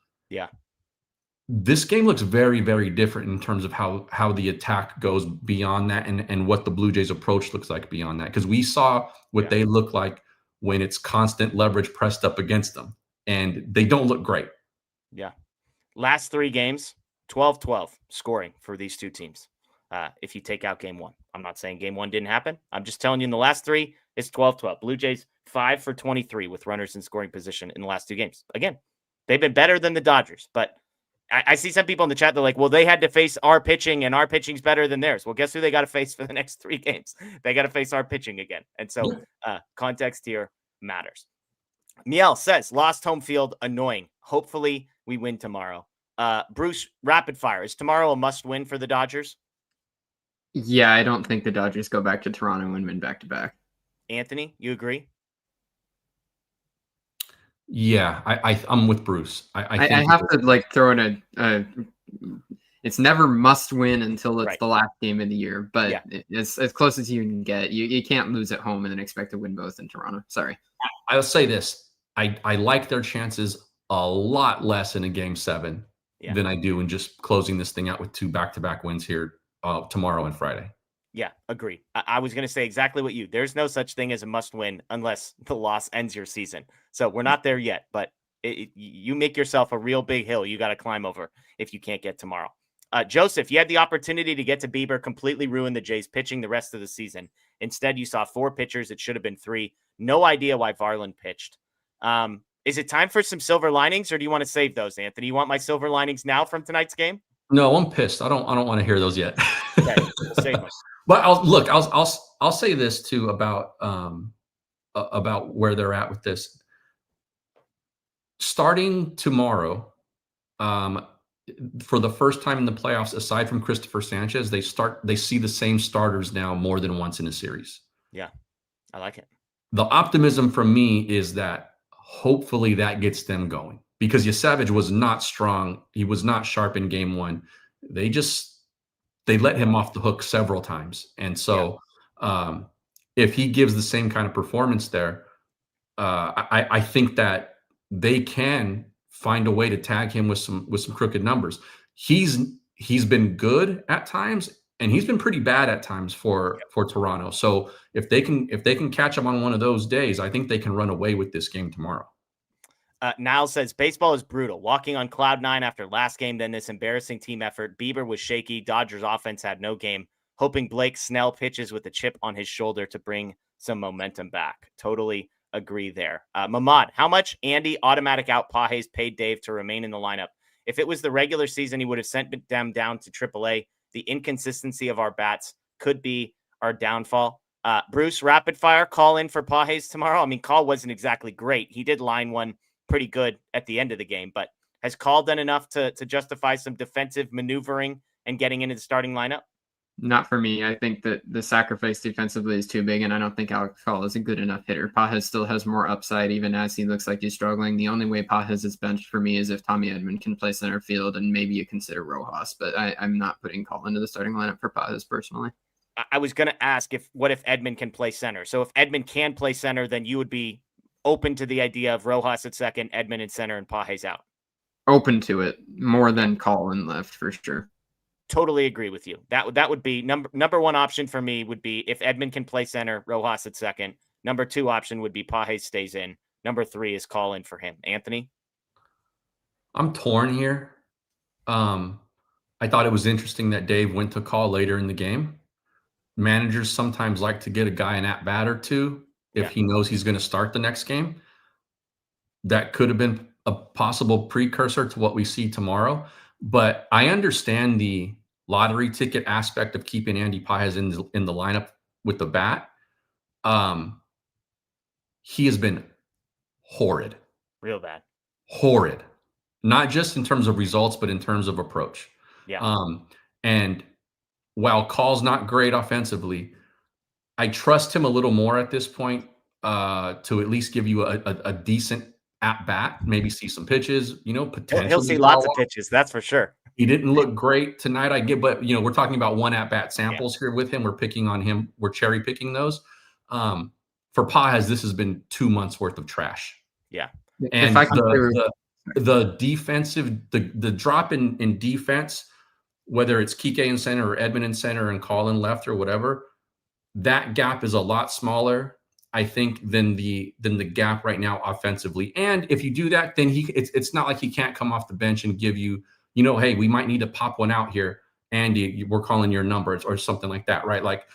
this game looks very, very different in terms of how the attack goes beyond that, and what the Blue Jays approach looks like beyond that. Because we saw what they look like when it's constant leverage pressed up against them, and they don't look great. Yeah. Last 3 games, 12-12 scoring for these two teams. If you take out game 1, I'm not saying game 1 didn't happen. I'm just telling you in the last 3, it's 12-12. Blue Jays 5 for 23 with runners in scoring position in the last 2 games. Again, they've been better than the Dodgers, but I see some people in the chat, they're like, well, they had to face our pitching, and our pitching's better than theirs. Well, guess who they got to face for the next 3 games? They got to face our pitching again. And so context here matters. Miel says, lost home field, annoying. Hopefully we win tomorrow. Bruce, rapid fire. Is tomorrow a must win for the Dodgers? Yeah, I don't think the Dodgers go back to Toronto and win back-to-back. Anthony, you agree? Yeah, I'm with Bruce. I have to like throw in a it's never must win until it's the last game of the year, but it's as close as you can get. You can't lose at home and then expect to win both in Toronto. Sorry. I'll say this. I like their chances a lot less in a game 7 than I do in just closing this thing out with 2 back-to-back wins here tomorrow and Friday. Yeah, agree. I was going to say exactly what you. There's no such thing as a must win unless the loss ends your season. So we're not there yet, but you make yourself a real big hill you got to climb over if you can't get tomorrow. Joseph, you had the opportunity to get to Bieber, completely ruin the Jays pitching the rest of the season. Instead, you saw 4 pitchers. It should have been 3. No idea why Varland pitched. Is it time for some silver linings, or do you want to save those, Anthony? You want my silver linings now from tonight's game? No, I'm pissed. I don't want to hear those yet. Okay, we'll save them. But I'll say this too about where they're at with this. Starting tomorrow, for the first time in the playoffs, aside from Christopher Sanchez, they see the same starters now more than once in a series. Yeah, I like it. The optimism from me is that hopefully that gets them going, because Yasavage was not strong. He was not sharp in game 1. They let him off the hook several times. And so if he gives the same kind of performance there, I think that they can find a way to tag him with some crooked numbers. He's been good at times, and he's been pretty bad at times for Toronto. So if they can catch him on one of those days, I think they can run away with this game tomorrow. Niall says, baseball is brutal. Walking on cloud 9 after last game, then this embarrassing team effort. Bieber was shaky. Dodgers offense had no game. Hoping Blake Snell pitches with a chip on his shoulder to bring some momentum back. Totally agree there. Mamad, how much Andy automatic out Pages paid Dave to remain in the lineup? If it was the regular season, he would have sent them down to AAA. The inconsistency of our bats could be our downfall. Bruce, rapid fire, call in for Pages tomorrow. I mean, call wasn't exactly great. He did line one pretty good at the end of the game, but has Call done enough to justify some defensive maneuvering and getting into the starting lineup? Not for me. I think that the sacrifice defensively is too big, and I don't think Alex Call is a good enough hitter. Pages still has more upside, even as he looks like he's struggling. The only way Pages is benched for me is if Tommy Edman can play center field, and maybe you consider Rojas, but I'm not putting Call into the starting lineup for Pages personally. I was going to ask what if Edman can play center? So if Edman can play center, then you would be open to the idea of Rojas at second, Edman in center, and Pages out. Open to it more than Call in left for sure. Totally agree with you. That would be number one option for me would be if Edman can play center, Rojas at second. Number two option would be Pages stays in. number 3 is calling for him. Anthony? I'm torn here. I thought it was interesting that Dave went to call later in the game. Managers sometimes like to get a guy an at-bat or two if he knows he's going to start the next game. That could have been a possible precursor to what we see tomorrow. But I understand the lottery ticket aspect of keeping Andy Pages in the lineup with the bat. He has been horrid. Real bad. Horrid. Not just in terms of results, but in terms of approach. Yeah. And while Call's not great offensively, I trust him a little more at this point to at least give you a decent at bat, maybe see some pitches, potentially. He'll see lots of pitches, that's for sure. He didn't look great tonight, I get, but we're talking about one at bat samples here with him. We're picking on him. We're cherry picking those. For Pages, this has been 2 months worth of trash. Yeah. And the defensive, the drop in defense, whether it's Kike in center or Edman in center and Colin left or whatever, that gap is a lot smaller, I think, than the gap right now offensively. And if you do that, then it's not like he can't come off the bench and give you, hey, we might need to pop one out here, Andy, we're calling your number or something like that, right? Like,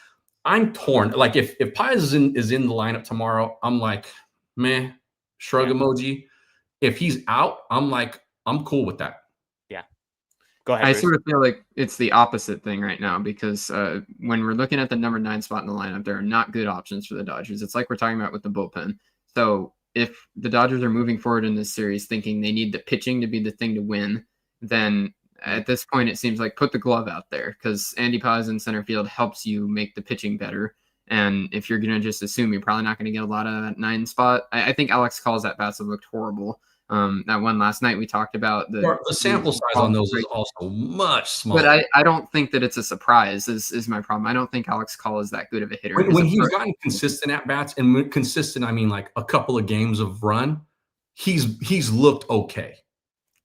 I'm torn. Like, if Pages is in the lineup tomorrow, I'm like, meh, shrug emoji. If he's out, I'm like, I'm cool with that. Yeah. Go ahead. I Bruce. sort of feel like it's the opposite thing right now because when we're looking at the number 9 spot in the lineup, there are not good options for the Dodgers. It's like we're talking about with the bullpen. So if the Dodgers are moving forward in this series thinking they need the pitching to be the thing to win, then at this point it seems like put the glove out there because Andy Pages in center field helps you make the pitching better. And if you're going to just assume you're probably not going to get a lot of that 9 spot, I think Alex Call's at-bats have looked horrible. That one last night we talked about the sample size on those is also much smaller. But I don't think that it's a surprise is my problem. I don't think Alex Call is that good of a hitter. When he's gotten consistent at bats, and consistent, I mean like a couple of games of run, he's looked okay.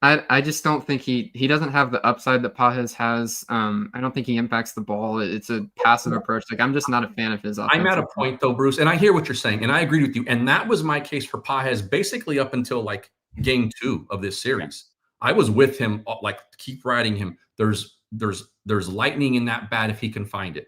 I just don't think he doesn't have the upside that Pages has. I don't think he impacts the ball. It's a passive approach. Like I'm just not a fan of his offense. I'm at a point though, Bruce, and I hear what you're saying, and I agree with you. And that was my case for Pages basically up until like game 2 of this series. I was with him, like keep riding him. There's lightning in that bat if he can find it.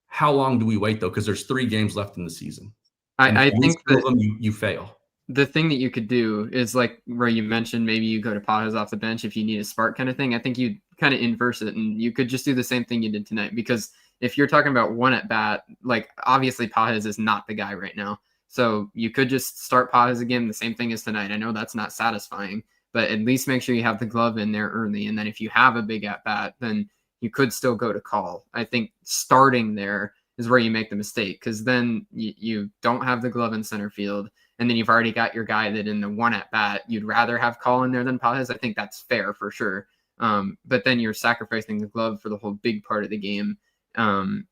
How long do we wait though? Because there's 3 games left in the season. I think that you fail. The thing that you could do is like where you mentioned maybe you go to Pages off the bench if you need a spark kind of thing. I think you kind of inverse it and you could just do the same thing you did tonight because if you're talking about one at bat, like obviously Pages is not the guy right now. So you could just start Pages again, the same thing as tonight. I know that's not satisfying, but at least make sure you have the glove in there early. And then if you have a big at bat, then you could still go to Call. I think starting there is where you make the mistake because then you don't have the glove in center field. And then you've already got your guy that in the one at bat, you'd rather have Call in there than Pages. I think that's fair for sure. But then you're sacrificing the glove for the whole big part of the game. And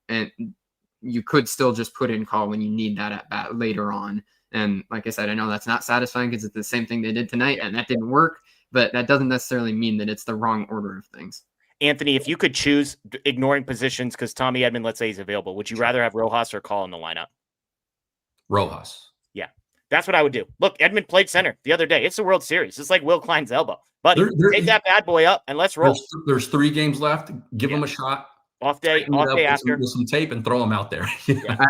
you could still just put in Call when you need that at bat later on. And like I said, I know that's not satisfying because it's the same thing they did tonight and that didn't work, but that doesn't necessarily mean that it's the wrong order of things. Anthony, if you could choose ignoring positions, because Tommy Edman, let's say he's available, would you rather have Rojas or Call in the lineup? Rojas. Yeah, that's what I would do. Look, Edman played center the other day. It's the World Series. It's like Will Klein's elbow. Buddy, take that bad boy up and let's roll. There's 3 games left. Give him a shot. Off day after. With some tape and throw him out there.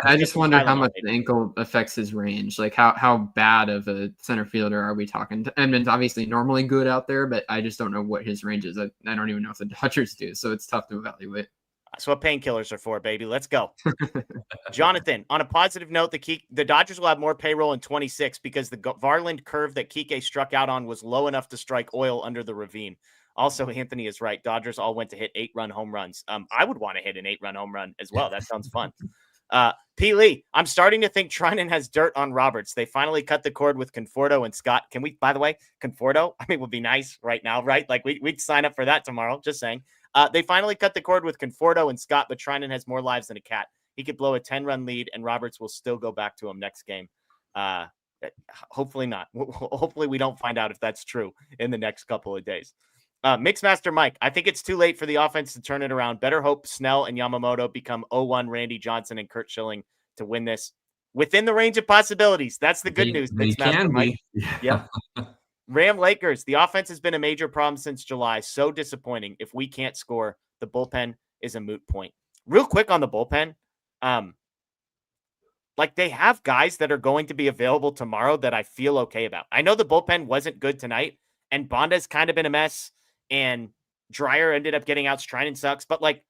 I just wonder how much the ankle affects his range. Like how bad of a center fielder are we talking? Edmonds obviously normally good out there, but I just don't know what his range is. I don't even know if the Dodgers do, so it's tough to evaluate. That's what painkillers are for, baby. Let's go. Jonathan, on a positive note, the Dodgers will have more payroll in 26 because the Varland curve that Kike struck out on was low enough to strike oil under the ravine. Also, Anthony is right. Dodgers all went to hit 8-run home runs. I would want to hit an 8-run home run as well. That sounds fun. P. Lee, I'm starting to think Treinen has dirt on Roberts. They finally cut the cord with Conforto and Scott. Can we, by the way, Conforto, I mean, would be nice right now, right? Like we'd sign up for that tomorrow. Just saying. They finally cut the cord with Conforto and Scott, but Treinen has more lives than a cat. He could blow a 10-run lead and Roberts will still go back to him next game. Hopefully not. Hopefully we don't find out if that's true in the next couple of days. Mixmaster Mike, I think it's too late for the offense to turn it around. Better hope Snell and Yamamoto become 0-1 Randy Johnson and Kurt Schilling to win this. within the range of possibilities. That's the good news. They can Mike. be. Yep. Ram Lakers, the offense has been a major problem since July. So disappointing. If we can't score, the bullpen is a moot point. Real quick on the bullpen, like they have guys that are going to be available tomorrow that I feel okay about. I know the bullpen wasn't good tonight, and Bonda's kind of been a mess, and Dreyer ended up getting outs. Treinen sucks, but like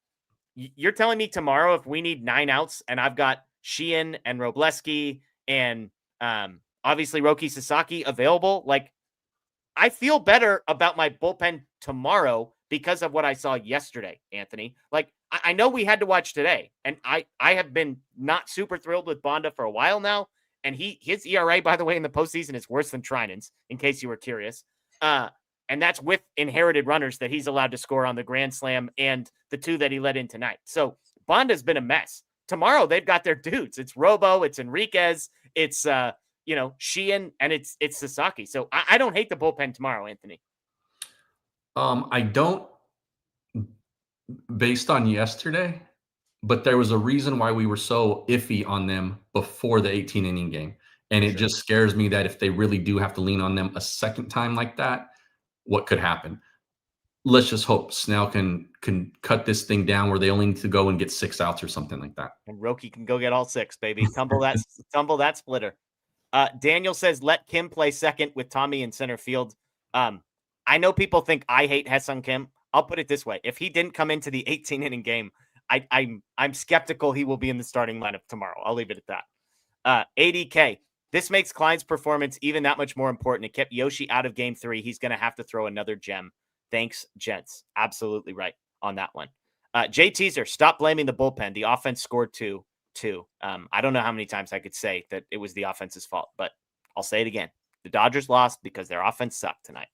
you're telling me tomorrow if we need 9 outs and I've got Sheehan and Robleski and obviously Roki Sasaki available, like I feel better about my bullpen tomorrow because of what I saw yesterday, Anthony. Like, I know we had to watch today, and I have been not super thrilled with Bonda for a while now, and his ERA, by the way, in the postseason is worse than Treinen's, in case you were curious. And that's with inherited runners that he's allowed to score on the Grand Slam and the 2 that he let in tonight. So Bonda's been a mess. Tomorrow, they've got their dudes. It's Robo, it's Enriquez, it's Sheehan, and it's Sasaki. So I don't hate the bullpen tomorrow, Anthony. I don't, based on yesterday, but there was a reason why we were so iffy on them before the 18-inning game. And it just scares me that if they really do have to lean on them a second time like that, what could happen? Let's just hope Snell can cut this thing down where they only need to go and get 6 outs or something like that. And Roki can go get all 6, baby. Tumble that splitter. Daniel says, let Kim play second with Tommy in center field. I know people think I hate Ha-Seong Kim. I'll put it this way. If he didn't come into the 18-inning game, I'm skeptical he will be in the starting lineup tomorrow. I'll leave it at that. ADK. This makes Klein's performance even that much more important. It kept Yoshi out of game 3. He's going to have to throw another gem. Thanks, gents. Absolutely right on that one. Jay Teaser, stop blaming the bullpen. The offense scored 2. I don't know how many times I could say that it was the offense's fault, but I'll say it again. The Dodgers lost because their offense sucked tonight.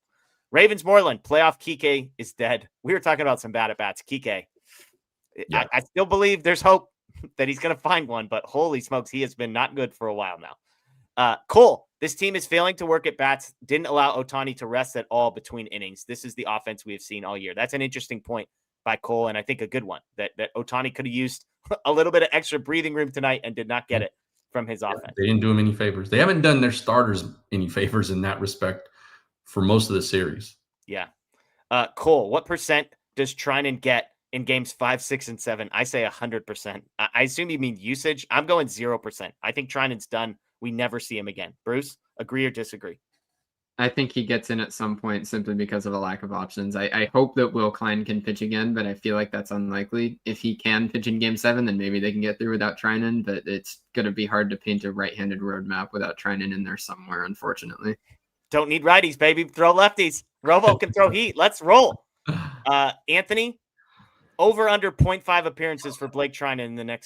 Ravens Moreland, playoff Kike is dead. We were talking about some bad at-bats. Kike, yeah. I still believe there's hope that he's going to find one, but holy smokes, he has been not good for a while now. Cole, this team is failing to work at bats. Didn't allow Ohtani to rest at all between innings. This is the offense we have seen all year. That's an interesting point by Cole, and I think a good one that Ohtani could have used a little bit of extra breathing room tonight and did not get it from his offense. They didn't do him any favors. They haven't done their starters any favors in that respect for most of the series. Yeah. Cole, what percent does Treinen get in games 5, 6, and 7? I say 100%. I assume you mean usage. I'm going 0%. I think Treinen's done. We never see him again. Bruce, agree or disagree? I think he gets in at some point simply because of a lack of options. I hope that Will Klein can pitch again, but I feel like that's unlikely. If he can pitch in game 7, then maybe they can get through without Treinen, but it's going to be hard to paint a right-handed roadmap without Treinen in there somewhere, unfortunately. Don't need righties, baby. Throw lefties. Robo can throw heat. Let's roll. Anthony, over under 0.5 appearances for Blake Treinen in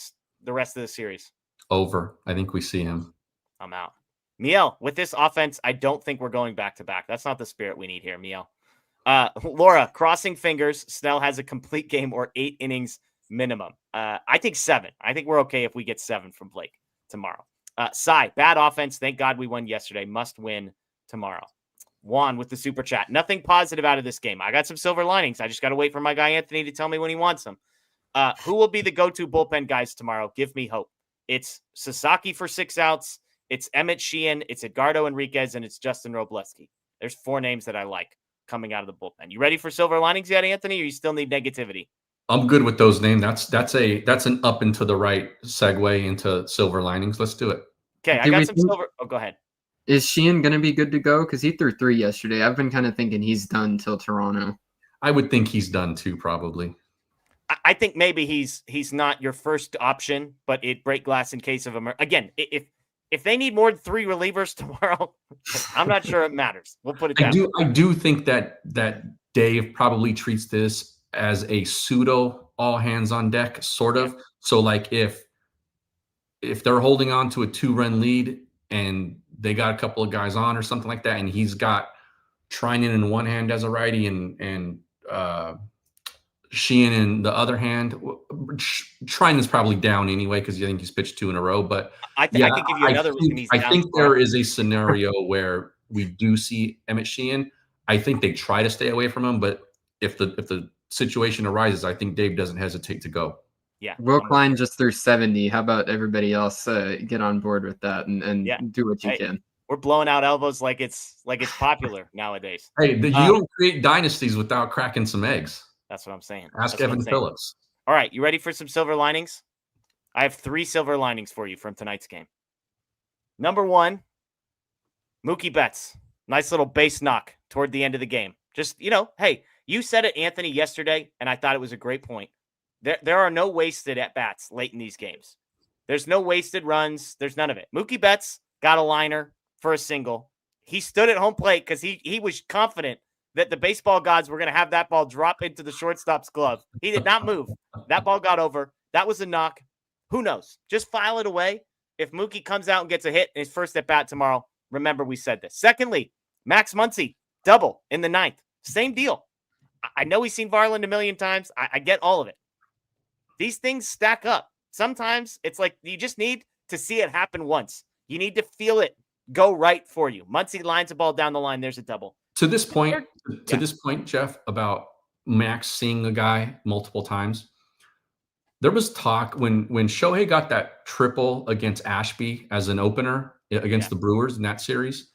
the rest of the series. Over. I think we see him. I'm out. Miel, with this offense, I don't think we're going back-to-back. That's not the spirit we need here, Miel. Laura, crossing fingers, Snell has a complete game or 8 innings minimum. I think 7. I think we're okay if we get 7 from Blake tomorrow. Cy, bad offense. Thank God we won yesterday. Must win tomorrow. Juan with the super chat. Nothing positive out of this game. I got some silver linings. I just got to wait for my guy Anthony to tell me when he wants them. Who will be the go-to bullpen guys tomorrow? Give me hope. It's Sasaki for 6 outs. It's Emmett Sheehan, it's Edgardo Enriquez, and it's Justin Robleski. There's 4 names that I like coming out of the bullpen. You ready for silver linings yet, Anthony, or you still need negativity? I'm good with those names. That's an up and to the right segue into silver linings. Let's do it. Okay, I got some silver. Oh, go ahead. Is Sheehan going to be good to go? Because he threw 3 yesterday. I've been kind of thinking he's done till Toronto. I would think he's done too, probably. I think maybe he's not your first option, but it break glass in case of again, if they need more than 3 relievers tomorrow, I'm not sure it matters. We'll put it that way. I do think that Dave probably treats this as a pseudo all hands on deck, sort of. So like if they're holding on to a 2-run lead and they got a couple of guys on or something like that, and he's got Treinen in one hand as a righty and Sheehan in the other hand. Treinen is probably down anyway because I think he's pitched 2 in a row. But I could give you another reason he's down. I think there is a scenario where we do see Emmett Sheehan. I think they try to stay away from him, but if the situation arises, I think Dave doesn't hesitate to go. Yeah. Will Klein just threw 70. How about everybody else get on board with that and do what you can? We're blowing out elbows like it's popular nowadays. Hey, you don't create dynasties without cracking some eggs. That's what I'm saying. Ask Evan Phillips. All right, you ready for some silver linings? I have 3 silver linings for you from tonight's game. Number 1, Mookie Betts. Nice little base knock toward the end of the game. Just, hey, you said it, Anthony, yesterday, and I thought it was a great point. There are no wasted at-bats late in these games. There's no wasted runs. There's none of it. Mookie Betts got a liner for a single. He stood at home plate because he was confident that the baseball gods were going to have that ball drop into the shortstop's glove. He did not move. That ball got over. That was a knock. Who knows? Just file it away. If Mookie comes out and gets a hit in his first at-bat tomorrow, remember we said this. Secondly, Max Muncy, double in the 9th. Same deal. I know he's seen Varland a million times. I get all of it. These things stack up. Sometimes it's like you just need to see it happen once. You need to feel it go right for you. Muncy lines a ball down the line. There's a double. To this point, Jeff, about Max seeing a guy multiple times, there was talk when Shohei got that triple against Ashby as an opener against the Brewers in that series.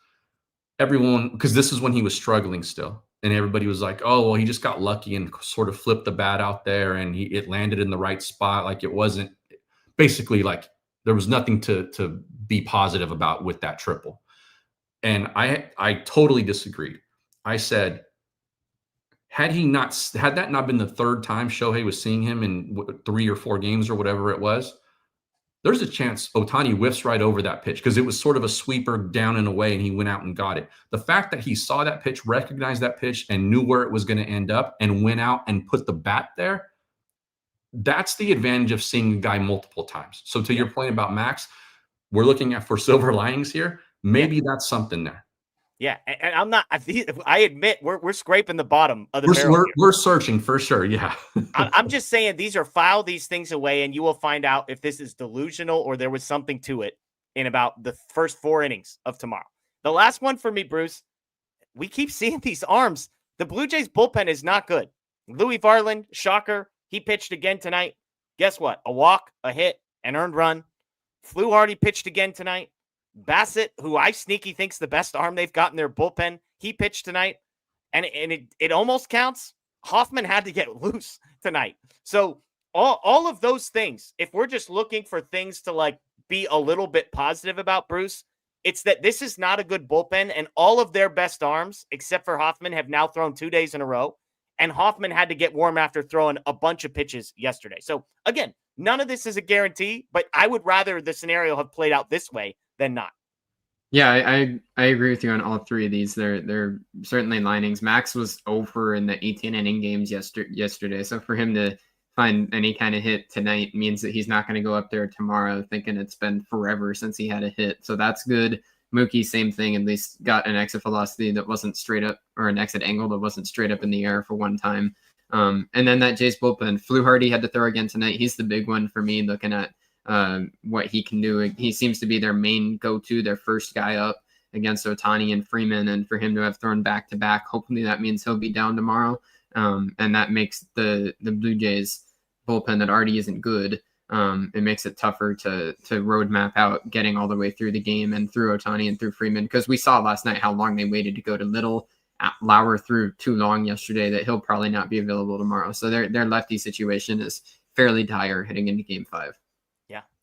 Everyone, because this is when he was struggling still, and everybody was like, "Oh, well, he just got lucky and sort of flipped the bat out there, and it landed in the right spot." Like it wasn't basically like there was nothing to be positive about with that triple. And I totally disagreed. I said, had that not been the 3rd time Shohei was seeing him in 3 or 4 games or whatever it was, there's a chance Ohtani whiffs right over that pitch because it was sort of a sweeper down and away, and he went out and got it. The fact that he saw that pitch, recognized that pitch, and knew where it was going to end up and went out and put the bat there, that's the advantage of seeing a guy multiple times. So to your point about Max, we're looking at for silver linings here. Maybe that's something there. Yeah, and I'm not. I admit we're scraping the bottom of the barrel. We're searching for sure. Yeah, I'm just saying file these things away, and you will find out if this is delusional or there was something to it in about the first 4 innings of tomorrow. The last one for me, Bruce. We keep seeing these arms. The Blue Jays bullpen is not good. Louis Varland, shocker, he pitched again tonight. Guess what? A walk, a hit, an earned run. Fluharty pitched again tonight. Bassett, who I sneaky think's the best arm they've got in their bullpen, he pitched tonight. And it almost counts. Hoffman had to get loose tonight. So all of those things, if we're just looking for things to like be a little bit positive about, Bruce, it's that this is not a good bullpen, and all of their best arms, except for Hoffman, have now thrown 2 days in a row. And Hoffman had to get warm after throwing a bunch of pitches yesterday. So again, none of this is a guarantee, but I would rather the scenario have played out this way than not. Yeah, I agree with you on all 3 of these. They're certainly linings. Max was over in the 18 inning games yesterday. So for him to find any kind of hit tonight means that he's not going to go up there tomorrow thinking it's been forever since he had a hit. So that's good. Mookie, same thing, at least got an exit velocity that wasn't straight up, or an exit angle that wasn't straight up in the air for one time. And then that Jays bullpen, Fluharty had to throw again tonight. He's the big one for me looking at what he can do. He seems to be their main go-to, their first guy up against Ohtani and Freeman, and for him to have thrown back-to-back, hopefully that means he'll be down tomorrow, and that makes the Blue Jays bullpen that already isn't good, it makes it tougher to road map out getting all the way through the game and through Ohtani and through Freeman, because we saw last night how long they waited to go to Little. Lauer threw too long yesterday that he'll probably not be available tomorrow, so their lefty situation is fairly dire heading into Game 5.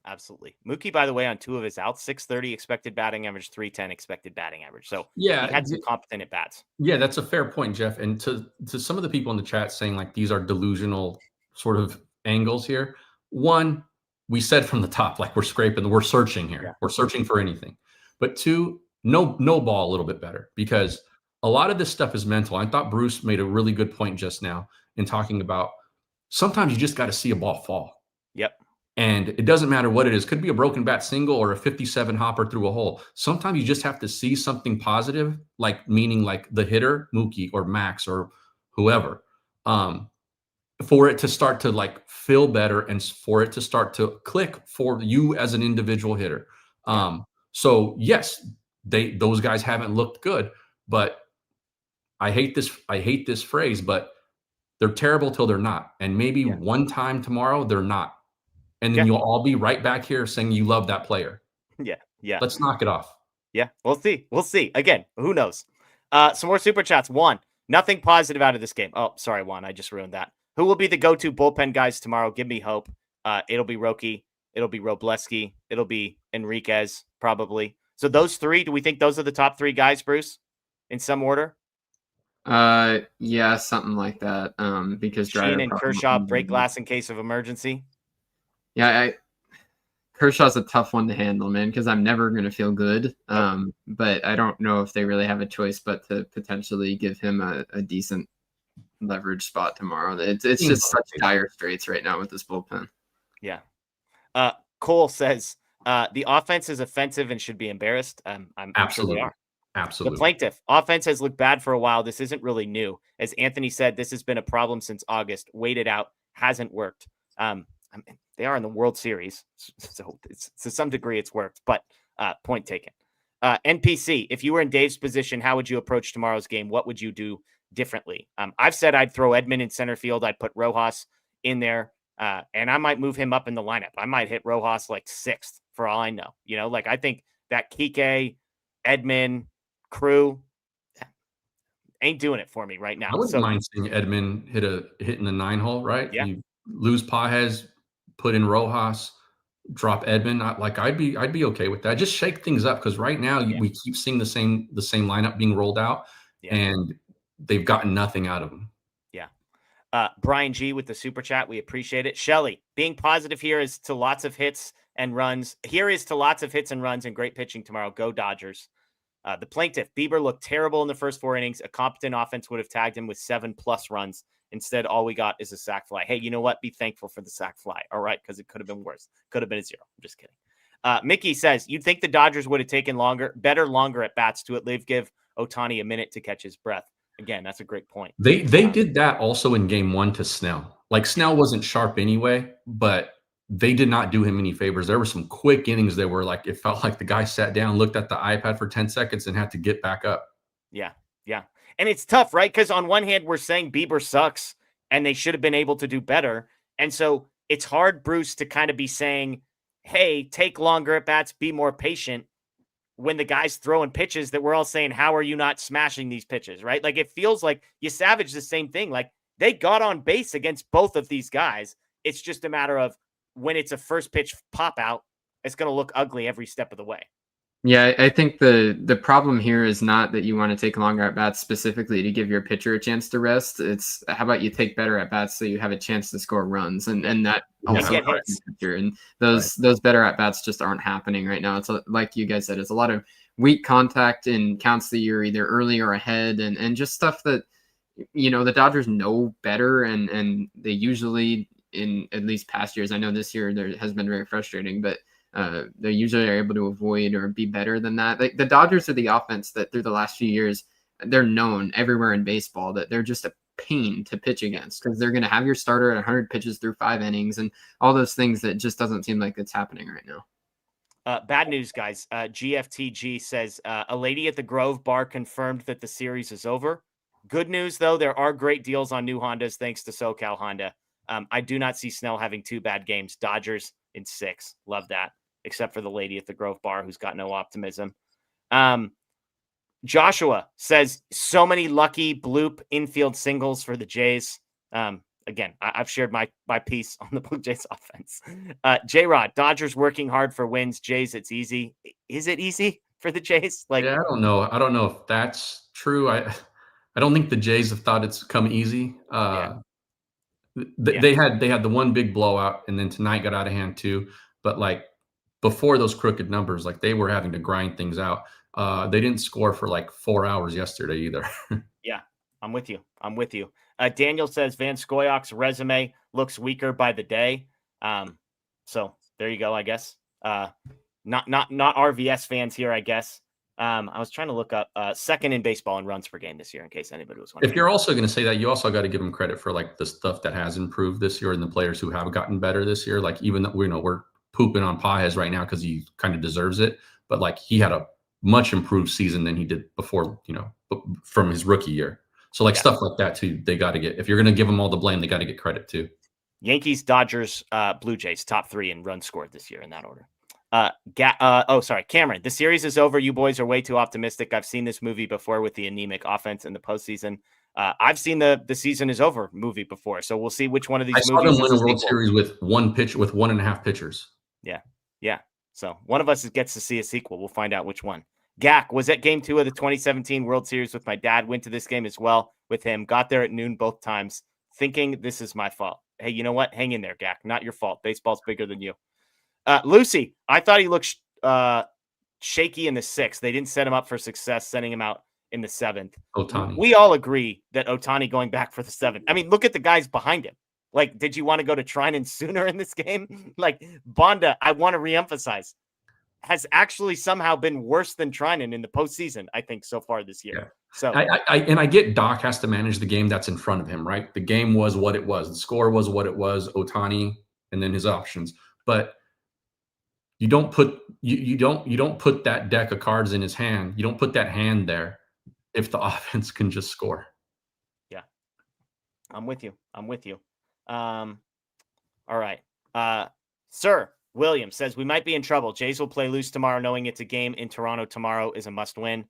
Absolutely. Mookie, by the way, on 2 of his outs, 630 expected batting average, 310 expected batting average. So yeah, he had some competent at bats. Yeah, that's a fair point, Jeff. And to some of the people in the chat saying like these are delusional sort of angles here. One, we said from the top, like we're searching here. Yeah. We're searching for anything. But 2, no ball a little bit better, because a lot of this stuff is mental. I thought Bruce made a really good point just now in talking about sometimes you just got to see a ball fall. Yep. And it doesn't matter what it is. Could be a broken bat single or a 57 hopper through a hole. Sometimes you just have to see something positive, like meaning like the hitter, Mookie or Max or whoever, for it to start to like feel better and for it to start to click for you as an individual hitter. So yes, those guys haven't looked good, but I hate this phrase, but they're terrible till they're not. And maybe one time tomorrow they're not. and then you'll all be right back here saying you love that player. Yeah. Let's knock it off. Yeah, we'll see. Again, who knows? Some more super chats. Juan, nothing positive out of this game. Oh, sorry, Juan, I just ruined that. Who will be the go-to bullpen guys tomorrow? Give me hope. It'll be Roki. It'll be Robleski. It'll be Enriquez, probably. So those three, do we think those are the top three guys, Bruce, in some order? Yeah, something like that. Because Sheen and Kershaw break glass in case of emergency. Yeah, Kershaw's a tough one to handle, man, because I'm never going to feel good. But I don't know if they really have a choice but to potentially give him a decent leverage spot tomorrow. It's just such dire straits right now with this bullpen. Yeah. Cole says the offense is offensive and should be embarrassed. I'm Absolutely. Sure they are. Absolutely. The plaintiff offense has looked bad for a while. This isn't really new. As Anthony said, this has been a problem since August. Waited out, hasn't worked. They are in the World Series, so to some degree it's worked, but point taken. NPC, if you were in Dave's position, how would you approach tomorrow's game? What would you do differently? I've said I'd throw Edman in center field. I'd put Rojas in there, and I might move him up in the lineup. I might hit Rojas like 6th for all I know. Like I think that Kike, Edman, crew ain't doing it for me right now. I wouldn't mind seeing Edman hit in the 9-hole, right? Yeah. You lose Pages, put in Rojas, drop Edman. I'd be okay with that. Just shake things up because right now we keep seeing the same lineup being rolled out, and they've gotten nothing out of them. Yeah. Brian G with the super chat, we appreciate it. Shelly, being positive here is to lots of hits and runs. Here is to lots of hits and runs and great pitching tomorrow. Go Dodgers. The plaintiff, Bieber looked terrible in the first 4 innings. A competent offense would have tagged him with 7+ runs. Instead, all we got is a sac fly. Hey, you know what? Be thankful for the sac fly. All right, because it could have been worse. Could have been a 0. I'm just kidding. Mickey says, you'd think the Dodgers would have taken longer at bats to at least give Ohtani a minute to catch his breath. Again, that's a great point. They did that also in game 1 to Snell. Like Snell wasn't sharp anyway, but they did not do him any favors. There were some quick innings that were like, it felt like the guy sat down, looked at the iPad for 10 seconds and had to get back up. Yeah. And it's tough, right? Because on one hand, we're saying Bieber sucks and they should have been able to do better. And so it's hard, Bruce, to kind of be saying, hey, take longer at bats, be more patient, when the guy's throwing pitches that we're all saying, how are you not smashing these pitches, right? Like it feels like you Savage the same thing. Like they got on base against both of these guys. It's just a matter of when it's a first pitch pop out, it's going to look ugly every step of the way. Yeah, I think the problem here is not that you want to take longer at bats specifically to give your pitcher a chance to rest. It's how about you take better at bats so you have a chance to score runs, and that also hurts the pitcher. And those better at bats just aren't happening right now. It's like you guys said, it's a lot of weak contact in counts that you're either early or ahead, and just stuff that the Dodgers know better, and they usually, in at least past years, I know this year there has been very frustrating, but they usually are able to avoid or be better than that. Like the Dodgers are the offense that through the last few years, they're known everywhere in baseball that they're just a pain to pitch against because they're going to have your starter at 100 pitches through 5 innings and all those things that just doesn't seem like it's happening right now. Bad news, guys. GFTG says a lady at the Grove bar confirmed that the series is over. Good news, though, there are great deals on new Hondas thanks to SoCal Honda. I do not see Snell having 2 bad games. Dodgers in 6. Love that. Except for the lady at the Grove bar who's got no optimism. Joshua says, so many lucky bloop infield singles for the Jays. Again, I've shared my piece on the Blue Jays offense. J-Rod, Dodgers working hard for wins. Jays, it's easy. Is it easy for the Jays? I don't know. I don't know if that's true. I don't think the Jays have thought it's come easy. They had the one big blowout, and then tonight got out of hand too. But before those crooked numbers, they were having to grind things out. They didn't score for 4 hours yesterday either. Yeah, I'm with you. Daniel says Van Scoyock's resume looks weaker by the day. So there you go, I guess. Not RVS fans here, I guess. I was trying to look up second in baseball in runs per game this year, in case anybody was wondering. If you're also going to say that, you also got to give him credit for the stuff that has improved this year and the players who have gotten better this year. Even though we're pooping on Pages right now because he kind of deserves it, but he had a much improved season than he did before, from his rookie year. So stuff like that too, they got to get. If you're going to give them all the blame, they got to get credit too. Yankees, Dodgers, Blue Jays, top 3 in runs scored this year in that order. Cameron, the series is over. You boys are way too optimistic. I've seen this movie before with the anemic offense in the postseason. I've seen the season is over movie before, so we'll see which one of these I movies saw them is win a a World sequel. Series with 1.5 pitchers. Yeah. So one of us gets to see a sequel. We'll find out which one. Gak was at game 2 of the 2017 World Series with my dad. Went to this game as well with him. Got there at noon both times, thinking this is my fault. Hey, you know what? Hang in there, Gak. Not your fault. Baseball's bigger than you. Lucy, I thought he looked shaky in the 6th. They didn't set him up for success, sending him out in the 7th. Ohtani. We all agree that Ohtani going back for the 7th. I mean, look at the guys behind him. Like, did you want to go to Treinen sooner in this game? Like, Bonda, I want to reemphasize, has actually somehow been worse than Treinen in the postseason, I think, so far this year. Yeah. So I get Doc has to manage the game that's in front of him, right? The game was what it was. The score was what it was, Ohtani, and then his options. But you don't put you don't put that deck of cards in his hand. You don't put that hand there if the offense can just score. Yeah. I'm with you. All right. Sir William says we might be in trouble. Jays will play loose tomorrow, knowing it's a game in Toronto tomorrow is a must win.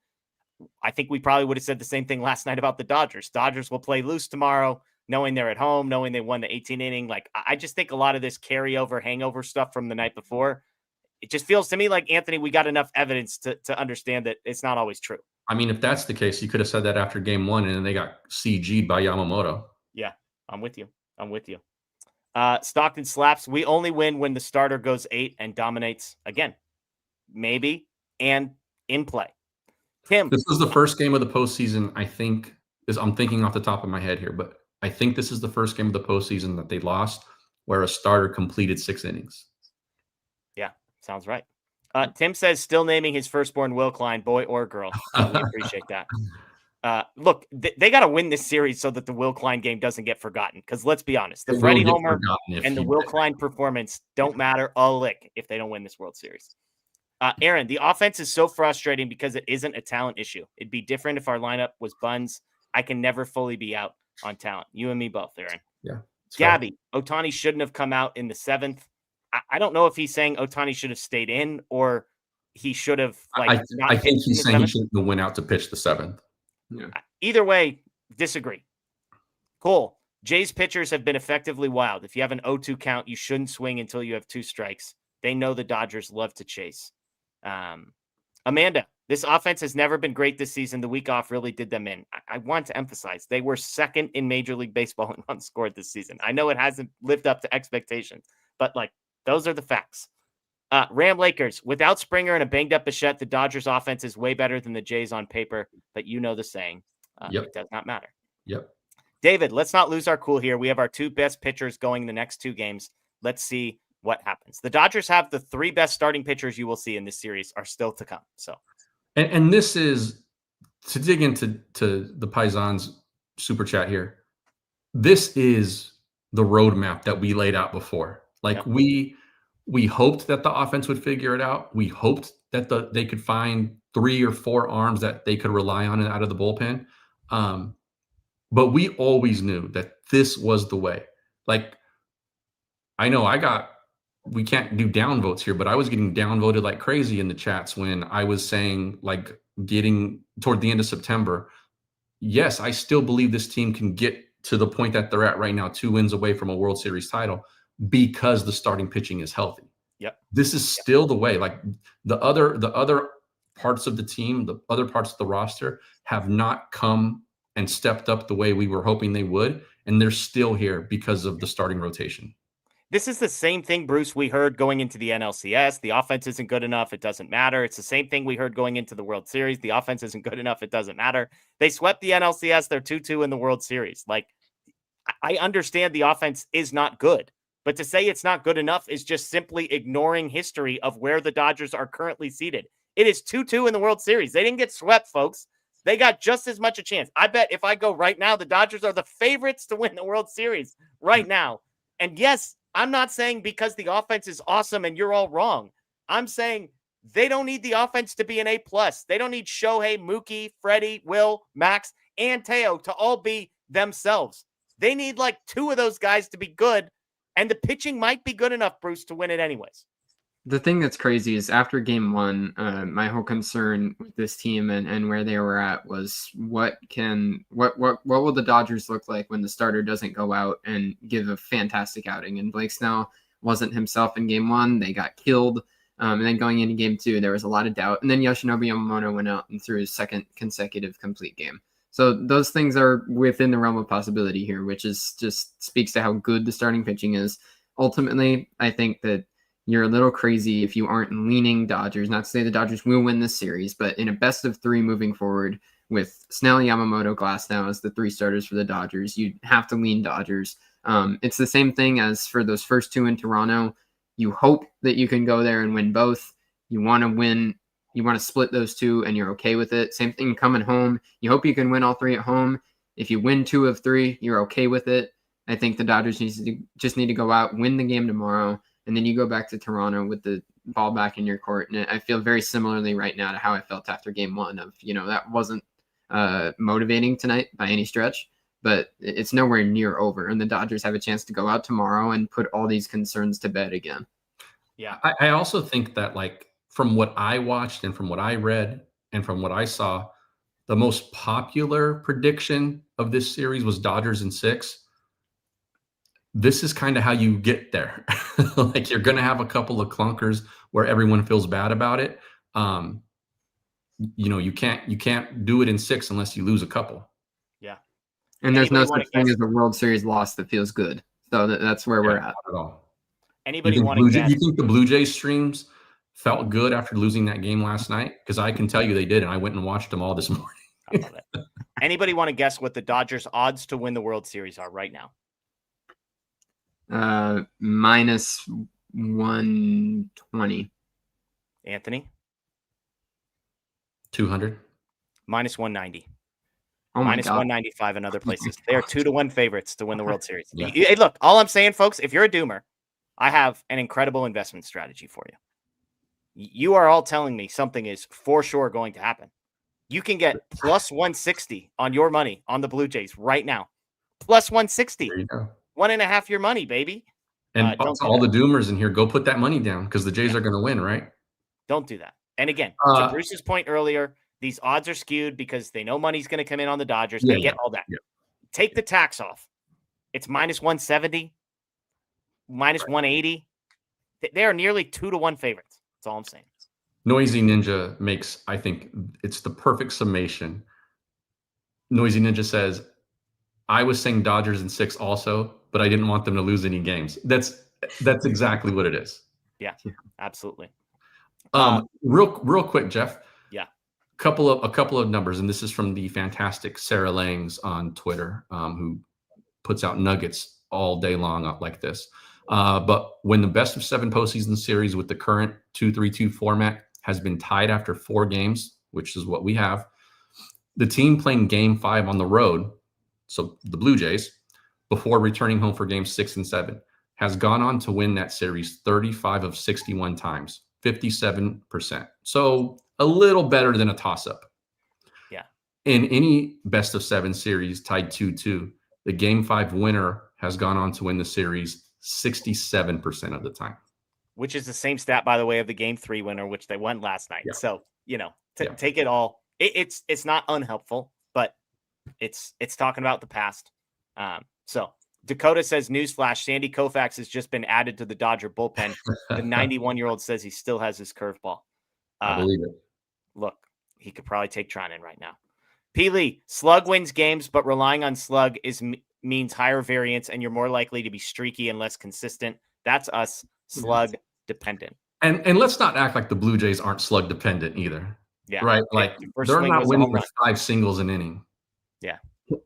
I think we probably would have said the same thing last night about the Dodgers. Dodgers will play loose tomorrow, knowing they're at home, knowing they won the 18 inning. Like, I just think a lot of this carryover, hangover stuff from the night before, it just feels to me like, Anthony, we got enough evidence to understand that it's not always true. I mean, if that's the case, you could have said that after game 1 and then they got CG'd by Yamamoto. Yeah, I'm with you. Stockton slaps. We only win when the starter goes 8 and dominates again. Maybe and in play. Tim. This was the first game of the postseason, I think, I'm thinking off the top of my head here, but I think this is the first game of the postseason that they lost where a starter completed 6 innings. Yeah, sounds right. Tim says still naming his firstborn Will Klein, boy or girl. We appreciate that. Look, they got to win this series so that the Will Klein game doesn't get forgotten. Because let's be honest, the Freddie Homer and the Will Klein performance don't matter a lick if they don't win this World Series. Aaron, the offense is so frustrating because it isn't a talent issue. It'd be different if our lineup was buns. I can never fully be out on talent. You and me both, Aaron. Yeah. Gabby, Ohtani shouldn't have come out in the 7th. I don't know if he's saying Ohtani should have stayed in or he should have. I think he's saying he shouldn't have went out to pitch the 7th. Yeah. Either way, disagree. Cool. Jay's pitchers have been effectively wild. If you have an 0-2 count, you shouldn't swing until you have 2 strikes. They know the Dodgers love to chase. Amanda, this offense has never been great this season. The week off really did them in. I want to emphasize they were 2nd in Major League Baseball in runs scored this season. I know it hasn't lived up to expectations, but like those are the facts. Ram Lakers, without Springer and a banged up Bichette, the Dodgers offense is way better than the Jays on paper, but you know the saying. It does not matter. Yep. David, let's not lose our cool here. We have our 2 best pitchers going the next 2 games. Let's see what happens. The Dodgers have the 3 best starting pitchers you will see in this series are still to come. So, and this is to dig into the Paisans super chat here. This is the roadmap that we laid out before. Like we hoped that the offense would figure it out. We hoped that they could find 3 or 4 arms that they could rely on out of the bullpen. But we always knew that this was the way. Like, I know we can't do downvotes here, but I was getting downvoted like crazy in the chats when I was saying, like, getting toward the end of September, yes, I still believe this team can get to the point that they're at right now, 2 wins away from a World Series title, because the starting pitching is healthy. Yep. This is still the way. Like, the other parts of the team, the other parts of the roster have not come and stepped up the way we were hoping they would, and they're still here because of the starting rotation. This is the same thing, Bruce, we heard going into the NLCS. The offense isn't good enough. It doesn't matter. It's the same thing we heard going into the World Series. The offense isn't good enough. It doesn't matter. They swept the NLCS. They're 2-2 in the World Series. Like, I understand the offense is not good, but to say it's not good enough is just simply ignoring history of where the Dodgers are currently seated. It is 2-2 in the World Series. They didn't get swept, folks. They got just as much a chance. I bet if I go right now, the Dodgers are the favorites to win the World Series right now. And yes, I'm not saying because the offense is awesome and you're all wrong. I'm saying they don't need the offense to be an A+. They don't need Shohei, Mookie, Freddie, Will, Max, and Teo to all be themselves. They need like 2 of those guys to be good, And the pitching might be good enough, Bruce, to win it anyways. The thing that's crazy is after game one, my whole concern with this team and where they were at was what will the Dodgers look like when the starter doesn't go out and give a fantastic outing? And Blake Snell wasn't himself in game one. They got killed. And then going into game two, there was a lot of doubt. And then Yoshinobu Yamamoto went out and threw his second consecutive complete game. So those things are within the realm of possibility here, which is just speaks to how good the starting pitching is. Ultimately, I think that you're a little crazy if you aren't leaning Dodgers. Not to say the Dodgers will win this series, but in a best of three moving forward with Snell, Yamamoto, Glasnow as the three starters for the Dodgers, you have to lean Dodgers. It's the same thing as for those first two in Toronto. You hope that you can go there and win both. You want to win. You want to split those two, and you're okay with it. Same thing coming home. You hope you can win all three at home. If you win 2 of 3, you're okay with it. I think the Dodgers just need to go out, win the game tomorrow, and then you go back to Toronto with the ball back in your court. And I feel very similarly right now to how I felt after game one of, that wasn't motivating tonight by any stretch, but it's nowhere near over. And the Dodgers have a chance to go out tomorrow and put all these concerns to bed again. Yeah. I also think that, like, from what I watched and from what I read and from what I saw, the most popular prediction of this series was Dodgers in 6. This is kind of how you get there. Like, you're going to have a couple of clunkers where everyone feels bad about it. You can't do it in 6 unless you lose a couple. Yeah. And there's no such thing as a World Series loss that feels good. So that's where we're at. Not at all. Anybody want to guess? You think the Blue Jays streams felt good after losing that game last night? Because I can tell you they did, and I went and watched them all this morning. I love it. Anybody want to guess what the Dodgers' odds to win the World Series are right now? Minus 120. Anthony? 200. Minus 190. Oh my minus God. 195 in other places. They are 2-1 favorites to win the World Series. Yeah. Hey, look, all I'm saying, folks, if you're a doomer, I have an incredible investment strategy for you. You are all telling me something is for sure going to happen. You can get plus 160 on your money on the Blue Jays right now. Plus 160. There you go. 1.5 your money, baby. And all the doomers in here, go put that money down because the Jays are going to win, right? Don't do that. And again, to Bruce's point earlier, these odds are skewed because they know money's going to come in on the Dodgers. They get all that. Yeah. Take the tax off. It's minus 170, minus 180. They are nearly 2-1 favorites. That's all I'm saying. Noisy Ninja makes, I think it's the perfect summation. Noisy Ninja says, I was saying Dodgers in 6 also, but I didn't want them to lose any games. That's exactly what it is. Yeah, absolutely. Real quick, Jeff. Yeah. A couple of numbers, and this is from the fantastic Sarah Langs on Twitter, who puts out nuggets all day long up like this. But when the best of 7 postseason series with the current 2-3-2 format has been tied after 4 games, which is what we have, the team playing game 5 on the road, so the Blue Jays, before returning home for games 6 and 7, has gone on to win that series 35 of 61 times, 57%. So a little better than a toss-up. Yeah. In any best of 7 series tied 2-2, the game 5 winner has gone on to win the series 67% of the time. Which is the same stat, by the way, of the game 3 winner, which they won last night. Yeah. So, take it all. It's not unhelpful, but it's talking about the past. So Dakota says, newsflash, Sandy Koufax has just been added to the Dodger bullpen. The 91-year-old says he still has his curveball. I believe it. Look, he could probably take Treinen right now. P. Lee, slug wins games, but relying on slug means higher variance, and you're more likely to be streaky and less consistent. That's us, slug dependent. And let's not act like the Blue Jays aren't slug dependent either. Yeah. Right? Like, they're not winning with 5 singles an inning. Yeah.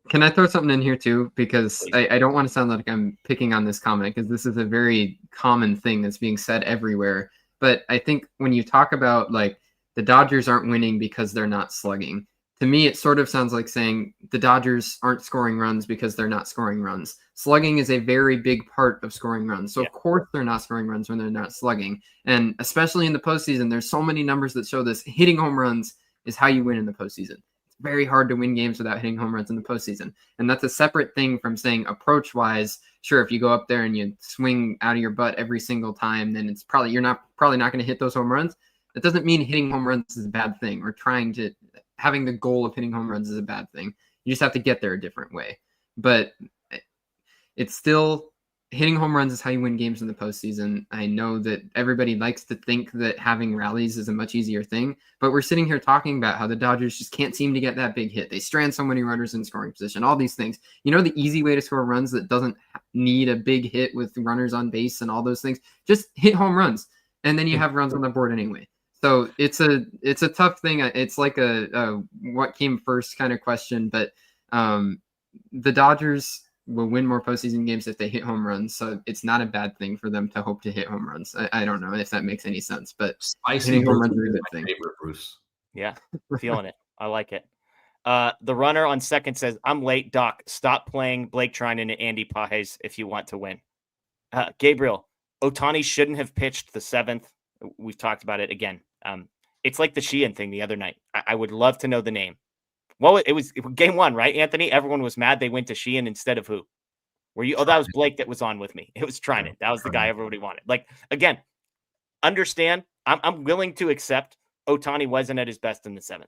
Can I throw something in here too? Because I don't want to sound like I'm picking on this comment, because this is a very common thing that's being said everywhere. But I think when you talk about, like, the Dodgers aren't winning because they're not slugging, to me, it sort of sounds like saying the Dodgers aren't scoring runs because they're not scoring runs. Slugging is a very big part of scoring runs. So, Of course, they're not scoring runs when they're not slugging. And especially in the postseason, there's so many numbers that show this. Hitting home runs is how you win in the postseason. It's very hard to win games without hitting home runs in the postseason. And that's a separate thing from saying approach-wise, Sure, if you go up there and you swing out of your butt every single time, then it's probably you're not going to hit those home runs. That doesn't mean hitting home runs is a bad thing, or having the goal of hitting home runs is a bad thing. You just have to get there a different way. But it's still, hitting home runs is how you win games in the postseason. I know that everybody likes to think that having rallies is a much easier thing, but we're sitting here talking about how the Dodgers just can't seem to get that big hit. They strand so many runners in scoring position, all these things. You know, the easy way to score runs that doesn't need a big hit with runners on base and all those things, just hit home runs, and then you have runs on the board anyway. So it's a tough thing. It's like a what came first kind of question, but the Dodgers will win more postseason games if they hit home runs. So it's not a bad thing for them to hope to hit home runs. I don't know if that makes any sense, but hitting home runs is a good thing. Favorite, Bruce. Yeah, feeling it. I like it. The runner on second says, I'm late, Doc. Stop playing Blake Treinen and Andy Pages if you want to win. Gabriel, Ohtani shouldn't have pitched the 7th. We've talked about it again. It's like the Sheehan thing the other night. I would love to know the name. Well, it was game 1, right, Anthony? Everyone was mad they went to Sheehan instead of who? Were you? Oh, that was Blake that was on with me. It was Treinen. That was the guy everybody wanted. Like, again, understand, I'm willing to accept Ohtani wasn't at his best in the 7th.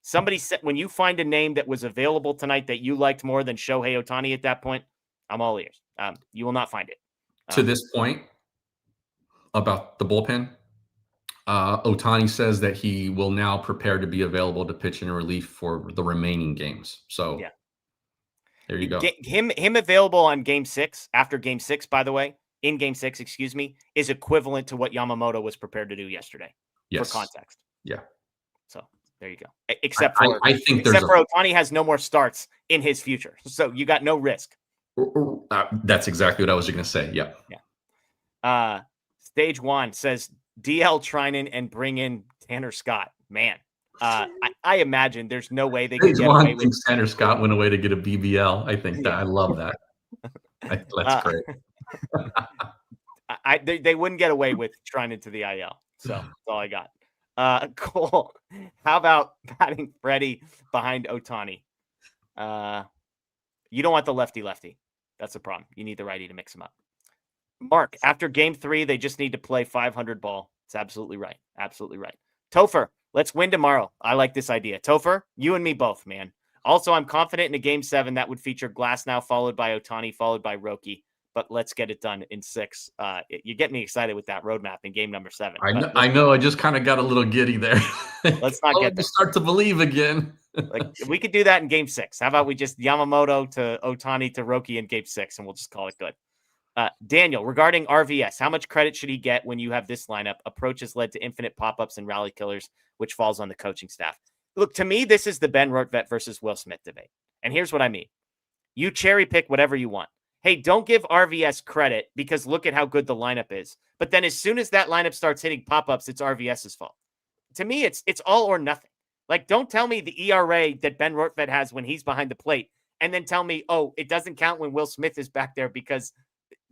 Somebody said, when you find a name that was available tonight that you liked more than Shohei Ohtani at that point, I'm all ears. You will not find it. To this point about the bullpen, Ohtani says that he will now prepare to be available to pitch in relief for the remaining games. So yeah, there you go. Him available on game 6, after game 6, by the way, in game 6, excuse me, is equivalent to what Yamamoto was prepared to do yesterday. Yes. For context. Yeah. So there you go. Except for Ohtani has no more starts in his future. So you got no risk. That's exactly what I was going to say. Yeah. Yeah. Stage 1 says DL Treinen and bring in Tanner Scott. Man, I imagine there's no way they can get away with Tanner Scott went away to get a BBL. I think that I love that. That's great. They wouldn't get away with Treinen to the IL. So that's all I got. Cole, how about batting Freddie behind Ohtani? You don't want the lefty. That's the problem. You need the righty to mix them up. Mark, after game 3, they just need to play 500 ball. It's absolutely right. Absolutely right. Topher, let's win tomorrow. I like this idea. Topher, you and me both, man. Also, I'm confident in a game 7 that would feature Glasnow, followed by Ohtani, followed by Roki. But let's get it done in 6. You get me excited with that roadmap in game number 7. I know. I just kind of got a little giddy there. Let's not get there. Start to believe again. Like, we could do that in game 6. How about we just Yamamoto to Ohtani to Roki in game 6, and we'll just call it good. Daniel, regarding RVS, how much credit should he get when you have this lineup? Approach has led to infinite pop-ups and rally killers, which falls on the coaching staff. Look, to me, this is the Ben Rortvedt versus Will Smith debate. And here's what I mean. You cherry pick whatever you want. Hey, don't give RVS credit because look at how good the lineup is. But then as soon as that lineup starts hitting pop-ups, it's RVS's fault. To me, it's all or nothing. Like, don't tell me the ERA that Ben Rortvedt has when he's behind the plate and then tell me, oh, it doesn't count when Will Smith is back there because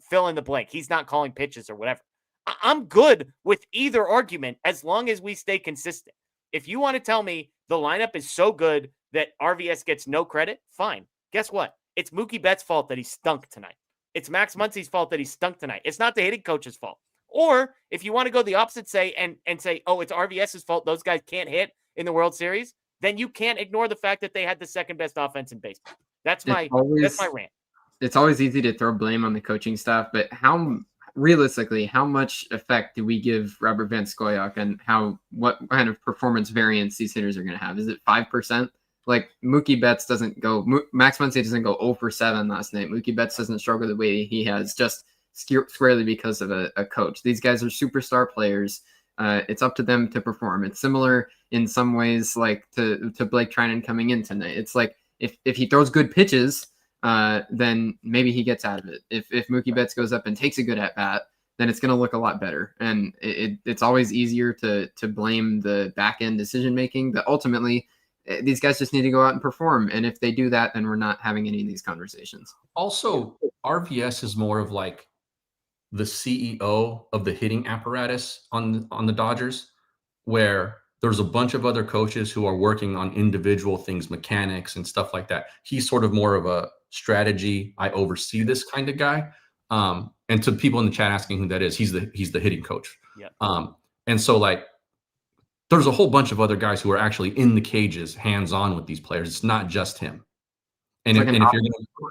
fill in the blank. He's not calling pitches or whatever. I'm good with either argument as long as we stay consistent. If you want to tell me the lineup is so good that RVS gets no credit, fine. Guess what? It's Mookie Betts' fault that he stunk tonight. It's Max Muncy's fault that he stunk tonight. It's not the hitting coach's fault. Or if you want to go the opposite, say, oh, it's RVS's fault. Those guys can't hit in the World Series. Then you can't ignore the fact that they had the second best offense in baseball. That's my rant. It's always easy to throw blame on the coaching staff, but realistically, how much effect do we give Robert Van Scoyoc and what kind of performance variance these hitters are going to have? Is it 5%? Like Mookie Betts doesn't go, Max Muncy doesn't go 0 for 7 last night. Mookie Betts doesn't struggle the way he has just squarely because of a coach. These guys are superstar players. It's up to them to perform. It's similar in some ways like to Blake Treinen coming in tonight. It's like if he throws good pitches, then maybe he gets out of it. If Mookie Betts goes up and takes a good at bat, then it's going to look a lot better. And it's always easier to blame the back end decision making, but ultimately these guys just need to go out and perform. And if they do that, then we're not having any of these conversations. Also, RVS is more of like the CEO of the hitting apparatus on the Dodgers, where there's a bunch of other coaches who are working on individual things, mechanics and stuff like that. He's sort of more of strategy. I oversee this kind of guy. And to people in the chat asking who that is, he's the hitting coach. Yeah. And so like, there's a whole bunch of other guys who are actually in the cages, hands-on with these players. It's not just him. And, if you're going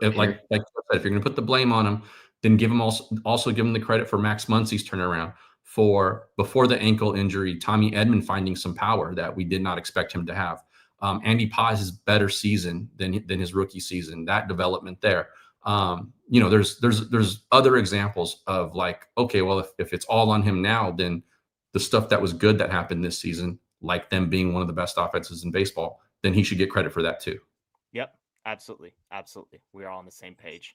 to, like I said, if you're going to put the blame on him, then give him also give him the credit for Max Muncy's turnaround, for before the ankle injury, Tommy Edman finding some power that we did not expect him to have. Andy Paz's better season than his rookie season, that development there. There's other examples of like, okay, well, if it's all on him now, then the stuff that was good that happened this season, like them being one of the best offenses in baseball, then he should get credit for that too. Yep, absolutely. Absolutely. We're all on the same page.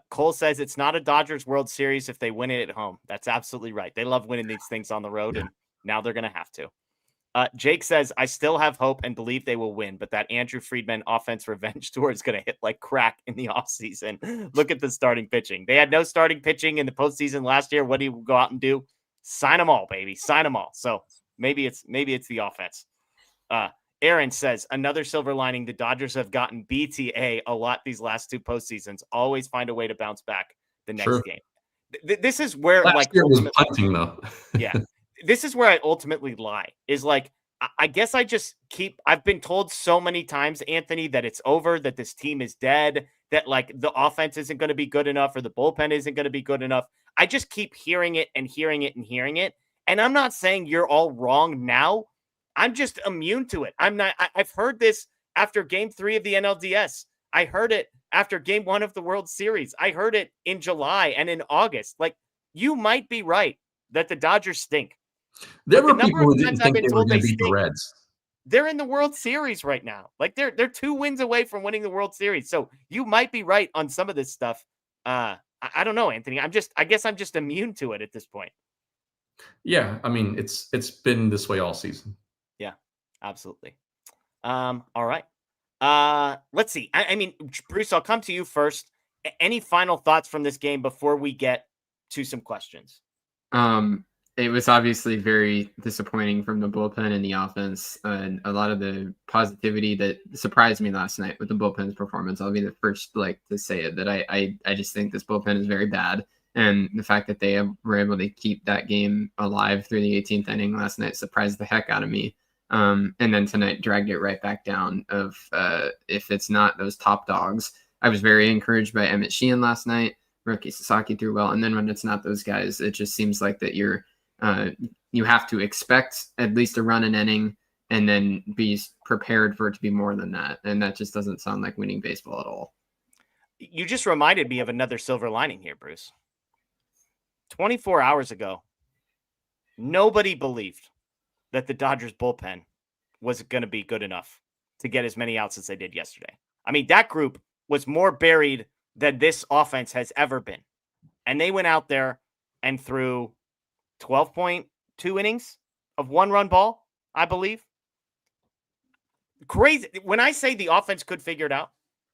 Cole says it's not a Dodgers World Series if they win it at home. That's absolutely right. They love winning these things on the road, and now they're going to have to. Jake says, I still have hope and believe they will win, but that Andrew Friedman offense revenge tour is going to hit like crack in the offseason. Look at the starting pitching. They had no starting pitching in the postseason last year. What do you go out and do? Sign them all, baby. Sign them all. So maybe it's the offense. Aaron says, another silver lining, the Dodgers have gotten BTA a lot these last two postseasons. Always find a way to bounce back the next game. This is where last year was punting, though. Yeah. This is where I ultimately lie, is like, I guess I've been told so many times, Anthony, that it's over, that this team is dead, that like the offense isn't going to be good enough or the bullpen isn't going to be good enough. I just keep hearing it and hearing it and hearing it. And I'm not saying you're all wrong now. I'm just immune to it. I've heard this after game 3 of the NLDS. I heard it after game 1 of the World Series. I heard it in July and in August. Like, you might be right that the Dodgers stink. There were people who didn't think they were going to beat the Reds. They're in the World Series right now. Like, they're 2 wins away from winning the World Series. So you might be right on some of this stuff. I don't know, Anthony. I guess I'm just immune to it at this point. Yeah, I mean, it's been this way all season. Yeah, absolutely. All right. Let's see. I mean, Bruce, I'll come to you first. Any final thoughts from this game before we get to some questions? It was obviously very disappointing from the bullpen and the offense, and a lot of the positivity that surprised me last night with the bullpen's performance. I'll be the first to say it, that I just think this bullpen is very bad. And the fact that they were able to keep that game alive through the 18th inning last night surprised the heck out of me. And then tonight dragged it right back down of if it's not those top dogs. I was very encouraged by Emmett Sheehan last night. Roki Sasaki threw well. And then when it's not those guys, it just seems like that you have to expect at least a run an inning and then be prepared for it to be more than that. And that just doesn't sound like winning baseball at all. You just reminded me of another silver lining here, Bruce. 24 hours ago, nobody believed that the Dodgers bullpen was going to be good enough to get as many outs as they did yesterday. I mean, that group was more buried than this offense has ever been. And they went out there and threw 12.2 innings of 1-run ball, I believe. Crazy. When I say the offense could figure it out,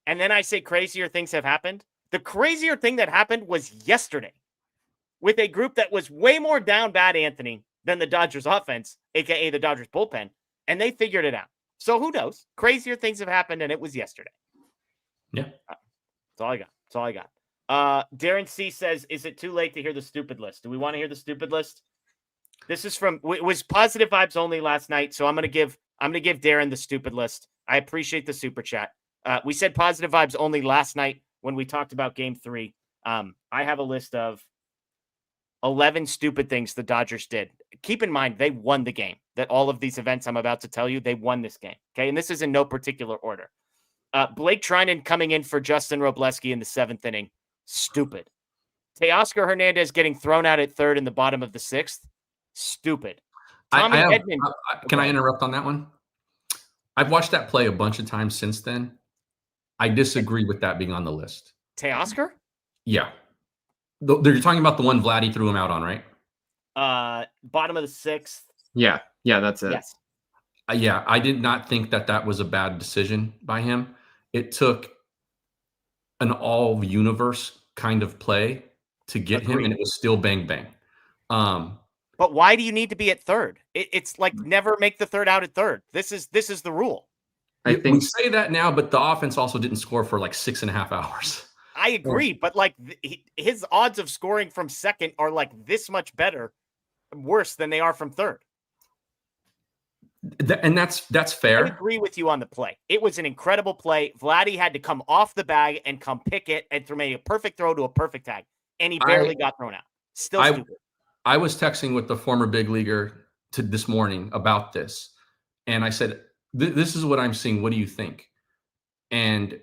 and then I say crazier things have happened, the crazier thing that happened was yesterday with a group that was way more down bad, Anthony, than the Dodgers offense, a.k.a. the Dodgers bullpen, and they figured it out. So who knows? Crazier things have happened, and it was yesterday. Yeah. That's all I got. That's all I got. Darren C. says, is it too late to hear the stupid list? Do we want to hear the stupid list? This is it was positive vibes only last night, so I'm going to give Darren the stupid list. I appreciate the super chat. We said positive vibes only last night when we talked about game 3. I have a list of 11 stupid things the Dodgers did. Keep in mind, they won the game. That all of these events I'm about to tell you, they won this game. Okay, and this is in no particular order. Blake Treinen coming in for Justin Robleski in the 7th inning. Stupid. Teoscar Hernandez getting thrown out at third in the bottom of the 6th. Stupid. Tommy Edman. Can I interrupt on that one? I've watched that play a bunch of times since then. I disagree with that being on the list. Teoscar? Yeah. You're talking about the one Vladdy threw him out on, right? Bottom of the 6th. Yeah, that's it. Yes. Yeah, I did not think that was a bad decision by him. It took an all-universe kind of play to get him, and it was still bang, bang. But why do you need to be at third? It's like never make the third out at third. This is the rule. I think we say that now, but the offense also didn't score for like 6.5 hours. I agree, but like his odds of scoring from second are like this much worse than they are from third. And that's fair. I agree with you on the play. It was an incredible play. Vladdy had to come off the bag and come pick it and make a perfect throw to a perfect tag, and he barely got thrown out. Still stupid. I was texting with the former big leaguer this morning about this, and I said, "This is what I'm seeing. What do you think?" And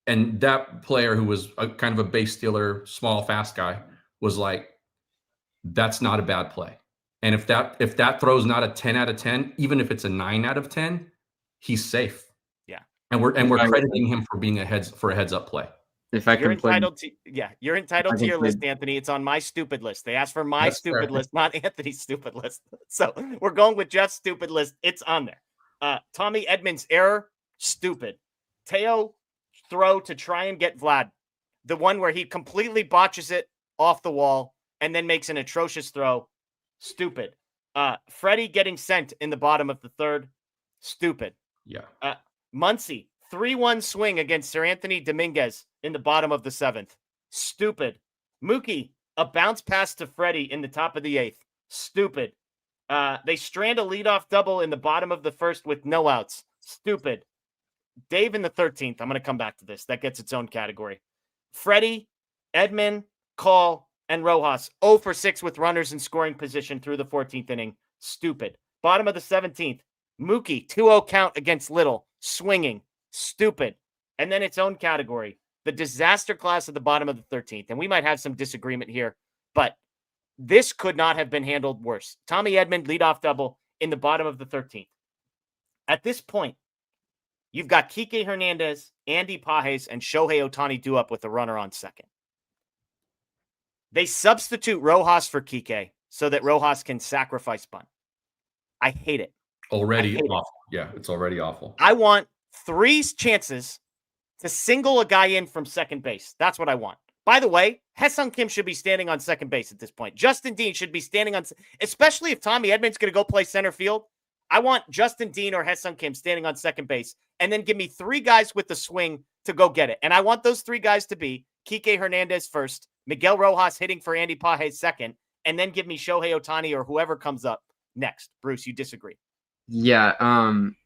that player, who was kind of a base stealer, small, fast guy, was like, "That's not a bad play." And if that throw's not a 10 out of 10, even if it's a 9 out of 10, he's safe. Yeah. And we're crediting him for being a heads up play. If I you're can entitled to you're entitled to your list, Anthony. It's on my stupid list. They asked for my stupid list, not Anthony's stupid list. So we're going with Jeff's stupid list. It's on there. Tommy Edmonds error, stupid. Teo throw to try and get Vlad, the one where he completely botches it off the wall and then makes an atrocious throw, stupid. Freddie getting sent in the bottom of the third, stupid. Yeah. Muncy 3-1 swing against Sir Anthony Dominguez in the bottom of the seventh, stupid. Mookie, a bounce pass to Freddie in the top of the eighth, stupid. They strand a leadoff double in the bottom of the first with no outs, stupid. Dave in the 13th, I'm going to come back to this. That gets its own category. Freddie, Edman, Call, and Rojas 0 for 6 with runners in scoring position through the 14th inning, stupid. Bottom of the 17th, Mookie 2-0 count against Little, swinging, stupid. And then its own category, the disaster class at the bottom of the 13th. And we might have some disagreement here, but this could not have been handled worse. Tommy Edman, leadoff double in the bottom of the 13th. At this point, you've got Kike Hernandez, Andy Pages, and Shohei Ohtani due up with a runner on second. They substitute Rojas for Kike so that Rojas can sacrifice bunt. I hate it. Already awful. Yeah, it's already awful. I want 3 chances to single a guy in from second base. That's what I want. By the way, Ha-Seong Kim should be standing on second base at this point. Justin Dean should be standing on, especially if Tommy Edman's going to go play center field. I want Justin Dean or Ha-Seong Kim standing on second base, and then give me 3 guys with the swing to go get it. And I want those 3 guys to be Kike Hernandez first, Miguel Rojas hitting for Andy Pages second, and then give me Shohei Ohtani or whoever comes up next. Bruce, you disagree? Yeah,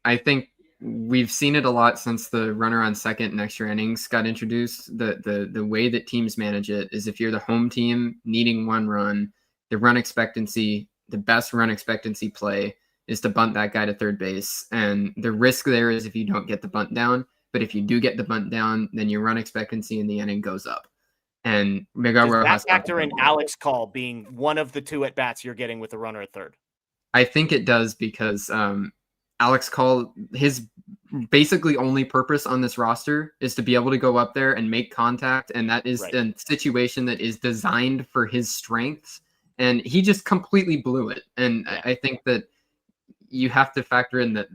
I think we've seen it a lot since the runner on second and extra innings got introduced. The way that teams manage it is if you're the home team needing 1 run, the best run expectancy play is to bunt that guy to third base. And the risk there is if you don't get the bunt down, but if you do get the bunt down, then your run expectancy in the inning goes up. And Miguel Rojas factor in Alex Call being one of the 2 at-bats you're getting with a runner at third? I think it does because Alex Call, his basically only purpose on this roster is to be able to go up there and make contact. And that is a situation that is designed for his strengths. And he just completely blew it. And I think that you have to factor in that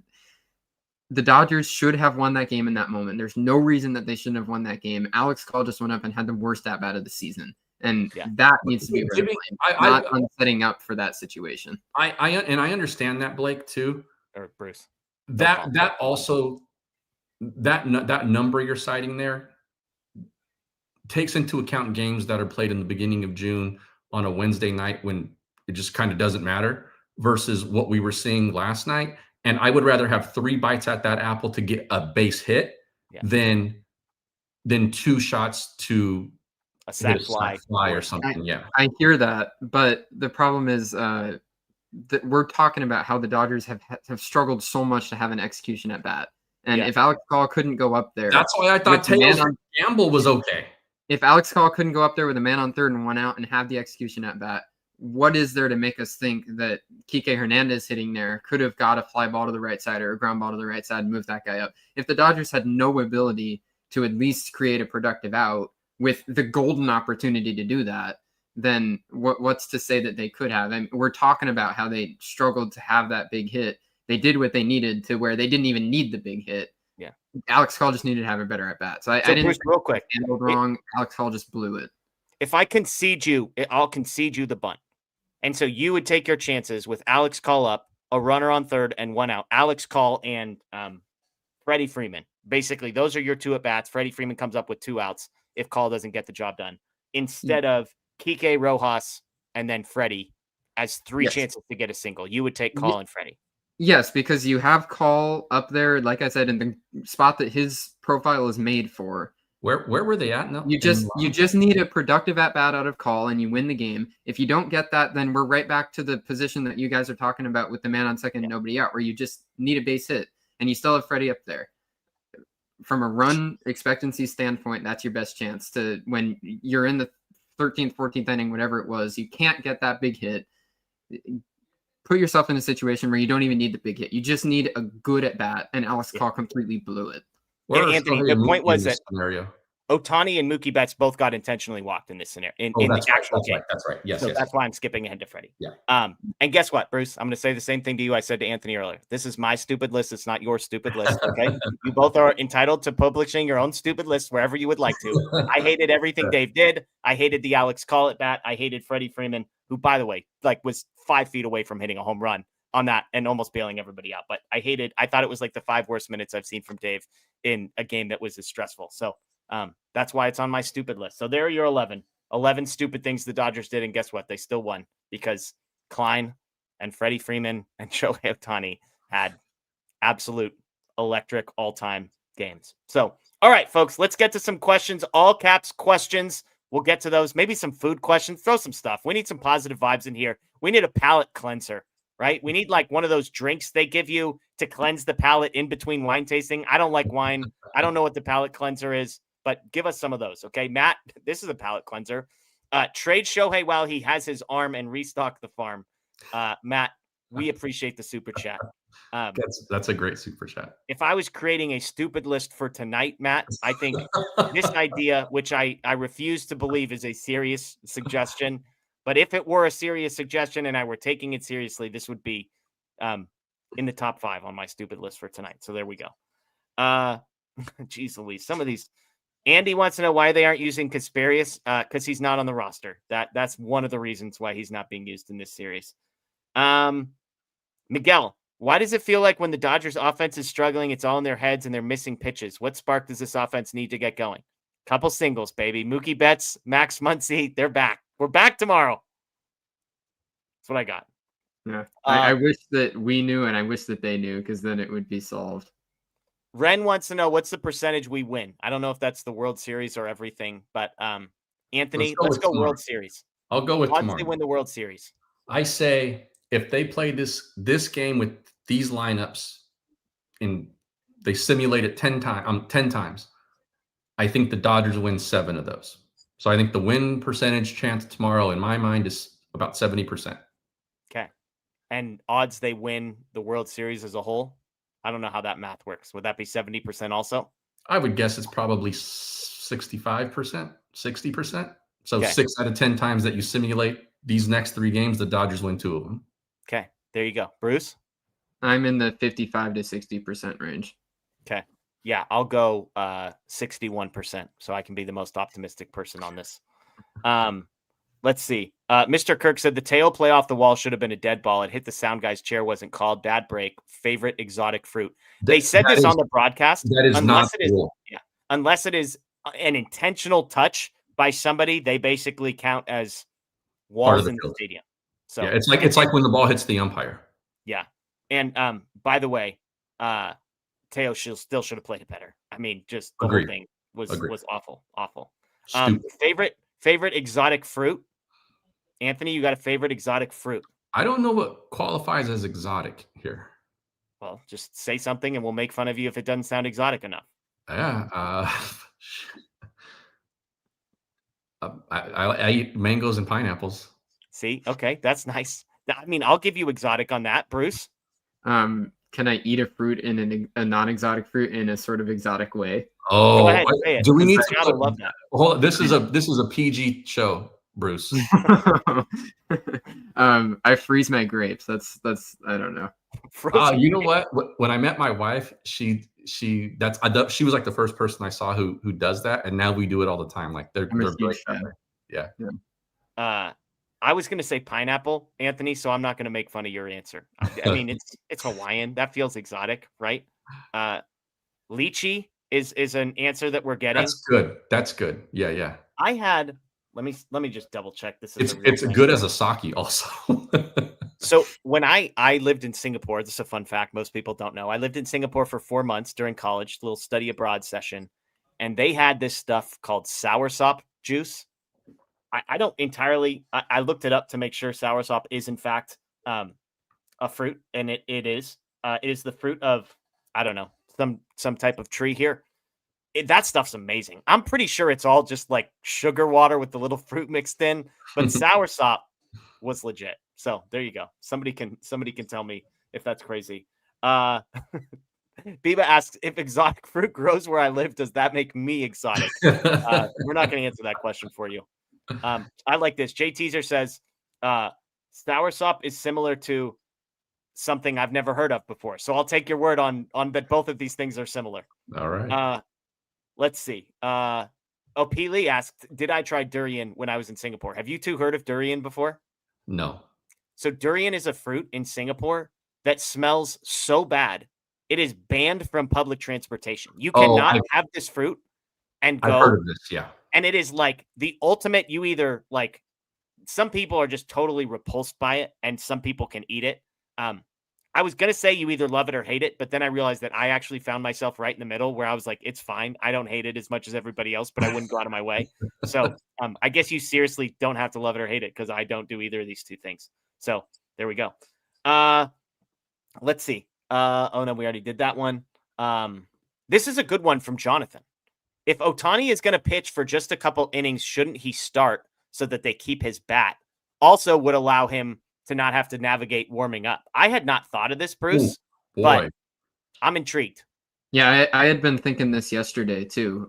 the Dodgers should have won that game in that moment. There's no reason that they shouldn't have won that game. Alex Call just went up and had the worst at-bat of the season. And that needs to be not on setting up for that situation. I understand that, Blake, too. Or Bruce. That number you're citing there takes into account games that are played in the beginning of June on a Wednesday night when it just kind of doesn't matter versus what we were seeing last night. And I would rather have 3 bites at that apple to get a base hit than 2 shots to a sac fly or something. I hear that, but the problem is that we're talking about how the Dodgers have struggled so much to have an execution at bat. And if Alex Call couldn't go up there, that's why I thought Taylor Gamble was okay. If Alex Call couldn't go up there with a man on third and 1 out and have the execution at bat, what is there to make us think that Kike Hernandez hitting there could have got a fly ball to the right side or a ground ball to the right side and moved that guy up? If the Dodgers had no ability to at least create a productive out with the golden opportunity to do that, then what's to say that they could have? I mean, we're talking about how they struggled to have that big hit. They did what they needed to where they didn't even need the big hit. Yeah. Alex Call just needed to have a better at bat. So I didn't Bruce, real quick. Handled wrong. Alex Call just blew it. If I concede you, I'll concede you the bunt. And so you would take your chances with Alex Call up, a runner on third and 1 out. Alex Call and Freddie Freeman. Basically, those are your 2 at-bats. Freddie Freeman comes up with 2 outs if Call doesn't get the job done, instead of Kike, Rojas, and then Freddie as 3 chances to get a single. You would take Call and Freddie. Yes, because you have Call up there, like I said, in the spot that his profile is made for. Where were they at? No, you just need a productive at bat out of Call, and you win the game. If you don't get that, then we're right back to the position that you guys are talking about with the man on second, nobody out, where you just need a base hit, and you still have Freddie up there. From a run expectancy standpoint, that's your best chance to when you're in the 13th, 14th inning, whatever it was. You can't get that big hit. Put yourself in a situation where you don't even need the big hit. You just need a good at bat, and Alex Call completely blew it. Anthony, the point was that scenario. Ohtani and Mookie Betts both got intentionally walked in this scenario. In the actual game. That's right. Yes, so that's why I'm skipping ahead to Freddie. Yeah. And guess what, Bruce? I'm going to say the same thing to you I said to Anthony earlier. This is my stupid list. It's not your stupid list. Okay. You both are entitled to publishing your own stupid list wherever you would like to. I hated everything Dave did. I hated the Alex Call at bat. I hated Freddie Freeman, who, by the way, was 5 feet away from hitting a home run on that and almost bailing everybody out. But I thought it was like the 5 worst minutes I've seen from Dave in a game that was as stressful. So that's why it's on my stupid list. So there are your 11 stupid things the Dodgers did. And guess what? They still won because Klein and Freddie Freeman and Shohei Ohtani had absolute electric all-time games. So, all right, folks, let's get to some questions. All caps questions. We'll get to those. Maybe some food questions. Throw some stuff. We need some positive vibes in here. We need a palate cleanser, right? We need like one of those drinks they give you to cleanse the palate in between wine tasting. I don't like wine. I don't know what the palate cleanser is, but give us some of those. Okay, Matt, this is a palate cleanser. Trade Shohei while he has his arm and restock the farm. Matt, we appreciate the super chat. That's a great super chat. If I was creating a stupid list for tonight, Matt, I think this idea, which I refuse to believe is a serious suggestion, but if it were a serious suggestion and I were taking it seriously, this would be in the top 5 on my stupid list for tonight. So there we go. Geez Louise, some of these. Andy wants to know why they aren't using Casparius because he's not on the roster. That's one of the reasons why he's not being used in this series. Miguel, why does it feel like when the Dodgers offense is struggling, it's all in their heads and they're missing pitches? What spark does this offense need to get going? Couple singles, baby. Mookie Betts, Max Muncy, they're back. We're back tomorrow. That's what I got. Yeah, I wish that we knew and I wish that they knew because then it would be solved. Ren wants to know what's the percentage we win. I don't know if that's the World Series or everything, but Anthony, let's go World Series. I'll go with tomorrow. Once they win the World Series. I say if they play this game with these lineups and they simulate it 10 times, I think the Dodgers win 7 of those. So I think the win percentage chance tomorrow in my mind is about 70%. Okay. And odds they win the World Series as a whole? I don't know how that math works. Would that be 70% also? I would guess it's probably 65%, 60%. So okay. 6 out of 10 times that you simulate these next 3 games, the Dodgers win 2 of them. Okay. There you go. Bruce? I'm in the 55 to 60% range. Okay. Yeah, I'll go 61%, so I can be the most optimistic person on this. Let's see. Mr. Kirk said the tail play off the wall should have been a dead ball. It hit the sound guy's chair, wasn't called. Bad break. Favorite exotic fruit. They said this on the broadcast. That is not cool. Unless it is an intentional touch by somebody, they basically count as walls in the stadium. So yeah, it's like when the ball hits the umpire. Yeah. And by the way, Teo still should have played it better. I mean, just the whole thing was awful. Favorite exotic fruit? Anthony, you got a favorite exotic fruit? I don't know what qualifies as exotic here. Well, just say something and we'll make fun of you if it doesn't sound exotic enough. Yeah. I eat mangoes and pineapples. See? Okay, that's nice. I mean, I'll give you exotic on that, Bruce. Can I eat a fruit in a non-exotic fruit in a sort of exotic way? Oh, go ahead, say it. Do we need to? I love that. Hold on, this is a PG show, Bruce. I freeze my grapes. That's I don't know. You know what? When I met my wife, she was like the first person I saw who does that, and now we do it all the time. Like they're great. Yeah. I was going to say pineapple, Anthony, so I'm not going to make fun of your answer. I mean, it's Hawaiian. That feels exotic, right? Lychee is an answer that we're getting. That's good. Yeah. I had let me just double check this is It's good as a sake also. So when I lived in Singapore, this is a fun fact most people don't know. I lived in Singapore for 4 months during college, little study abroad session, and they had this stuff called soursop juice. I don't entirely. I looked it up to make sure soursop is in fact a fruit, and it is. It is the fruit of, I don't know, some type of tree here. That stuff's amazing. I'm pretty sure it's all just like sugar water with the little fruit mixed in, but soursop was legit. So there you go. Somebody can tell me if that's crazy. Biba asks, if exotic fruit grows where I live, does that make me exotic? We're not going to answer that question for you. I like this. Jay Teaser says, soursop is similar to something I've never heard of before. So I'll take your word on that both of these things are similar. All right. Let's see. P. Lee asked, did I try durian when I was in Singapore? Have you two heard of durian before? No. So durian is a fruit in Singapore that smells so bad, it is banned from public transportation. You cannot have this fruit and go. I've heard of this, yeah. And it is like the ultimate, you either like, some people are just totally repulsed by it and some people can eat it. I was going to say you either love it or hate it, but then I realized that I actually found myself right in the middle where I was like, it's fine. I don't hate it as much as everybody else, but I wouldn't go out of my way. So I guess you seriously don't have to love it or hate it because I don't do either of these two things. So there we go. Let's see. Oh no, we already did that one. This is a good one from Jonathan. If Ohtani is going to pitch for just a couple innings, shouldn't he start so that they keep his bat? Also would allow him to not have to navigate warming up. I had not thought of this, Bruce, but I'm intrigued. Yeah, I had been thinking this yesterday too,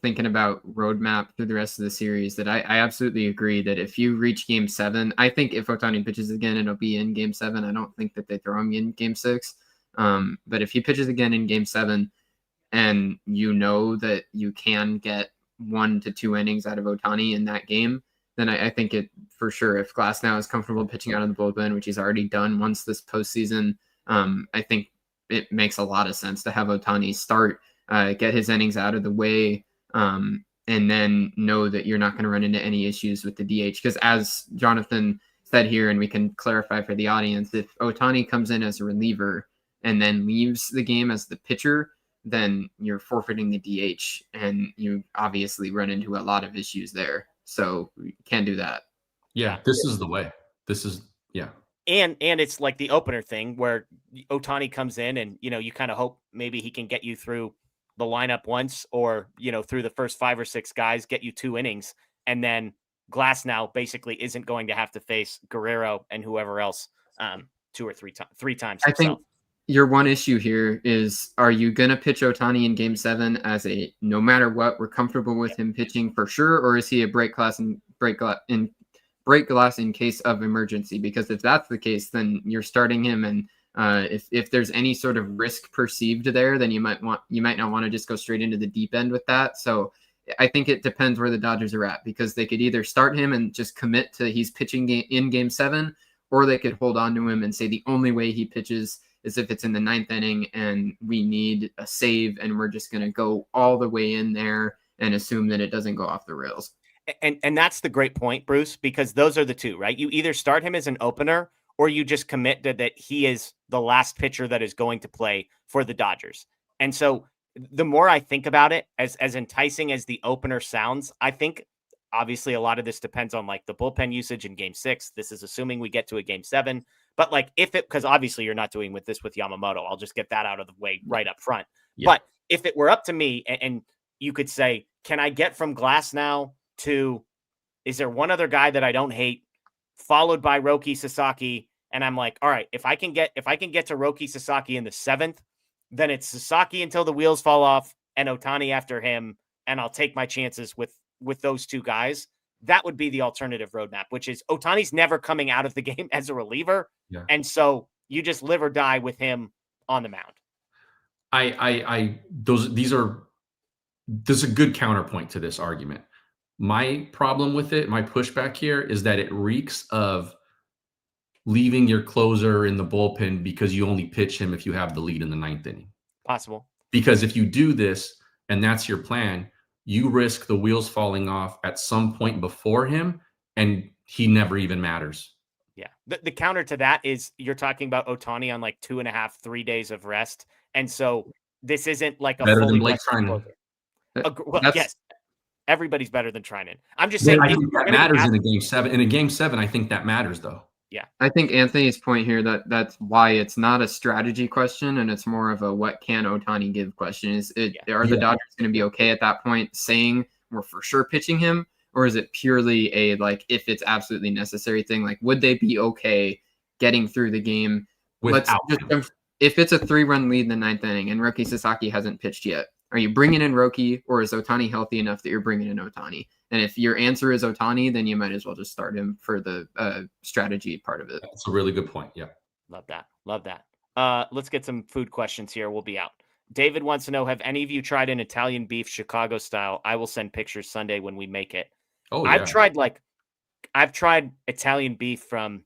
thinking about roadmap through the rest of the series, that I absolutely agree that if you reach Game 7, I think if Ohtani pitches again, it'll be in Game 7. I don't think that they throw him in Game 6. But if he pitches again in Game 7 and you know that you can get 1 to 2 innings out of Ohtani in that game, then I think it for sure, if Glasnow is comfortable pitching out of the bullpen, which he's already done once this postseason, I think it makes a lot of sense to have Ohtani start, get his innings out of the way, and then know that you're not going to run into any issues with the DH. Because as Jonathan said here, and we can clarify for the audience, if Ohtani comes in as a reliever and then leaves the game as the pitcher, then you're forfeiting the DH, and you obviously run into a lot of issues there. So you can't do that. Yeah, this is the way. This is, yeah. And it's like the opener thing where Ohtani comes in and, you kind of hope maybe he can get you through the lineup once or, through the first 5 or 6 guys, get you 2 innings. And then Glasnow basically isn't going to have to face Guerrero and whoever else 2 or 3 times. I think your one issue here is, are you going to pitch Ohtani in Game 7 as a, no matter what, we're comfortable with him pitching for sure? Or is he a break glass in case of emergency? Because if that's the case, then you're starting him. And if there's any sort of risk perceived there, then you might not want to just go straight into the deep end with that. So I think it depends where the Dodgers are at, because they could either start him and just commit to he's pitching in Game 7, or they could hold on to him and say the only way he pitches is if it's in the 9th inning and we need a save, and we're just going to go all the way in there and assume that it doesn't go off the rails. And that's the great point, Bruce, because those are the two, right? You either start him as an opener or you just commit that he is the last pitcher that is going to play for the Dodgers. And so the more I think about it, as enticing as the opener sounds, I think obviously a lot of this depends on like the bullpen usage in Game 6. This is assuming we get to a Game 7. But like because obviously you're not doing with Yamamoto. I'll just get that out of the way right up front. Yeah. But if it were up to me and you could say, can I get from Glasnow to, is there one other guy that I don't hate, followed by Roki Sasaki? And I'm like, all right, if I can get to Roki Sasaki in the 7th, then it's Sasaki until the wheels fall off and Ohtani after him. And I'll take my chances with those 2 guys. That would be the alternative roadmap, which is Ohtani's never coming out of the game as a reliever. Yeah. And so you just live or die with him on the mound. There's a good counterpoint to this argument. My problem with it, my pushback here, is that it reeks of leaving your closer in the bullpen because you only pitch him if you have the lead in the 9th inning. Possible. Because if you do this and that's your plan, you risk the wheels falling off at some point before him, and he never even matters. Yeah. The counter to that is you're talking about Ohtani on like 2.5, 3 days of rest. And so this isn't like a Better than fully Blake rested Treinen. closer. Well, yes, everybody's better than Treinen. I'm just Yeah, saying I think that matters in a game 7. In a game 7, I think that matters though. Yeah. I think Anthony's point here that's why it's not a strategy question and it's more of a what can Ohtani give question. Are the Dodgers going to be okay at that point saying we're for sure pitching him, or is it purely a like if it's absolutely necessary thing? Like would they be okay getting through the game? If it's a 3-run lead in the 9th inning and Roki Sasaki hasn't pitched yet, are you bringing in Roki, or is Ohtani healthy enough that you're bringing in Ohtani? And if your answer is Ohtani, then you might as well just start him for the strategy part of it. That's a really good point. Yeah. Love that. Love that. Let's get some food questions here. We'll be out. David wants to know, have any of you tried an Italian beef Chicago style? I will send pictures Sunday when we make it. Oh, yeah. I've tried Italian beef from,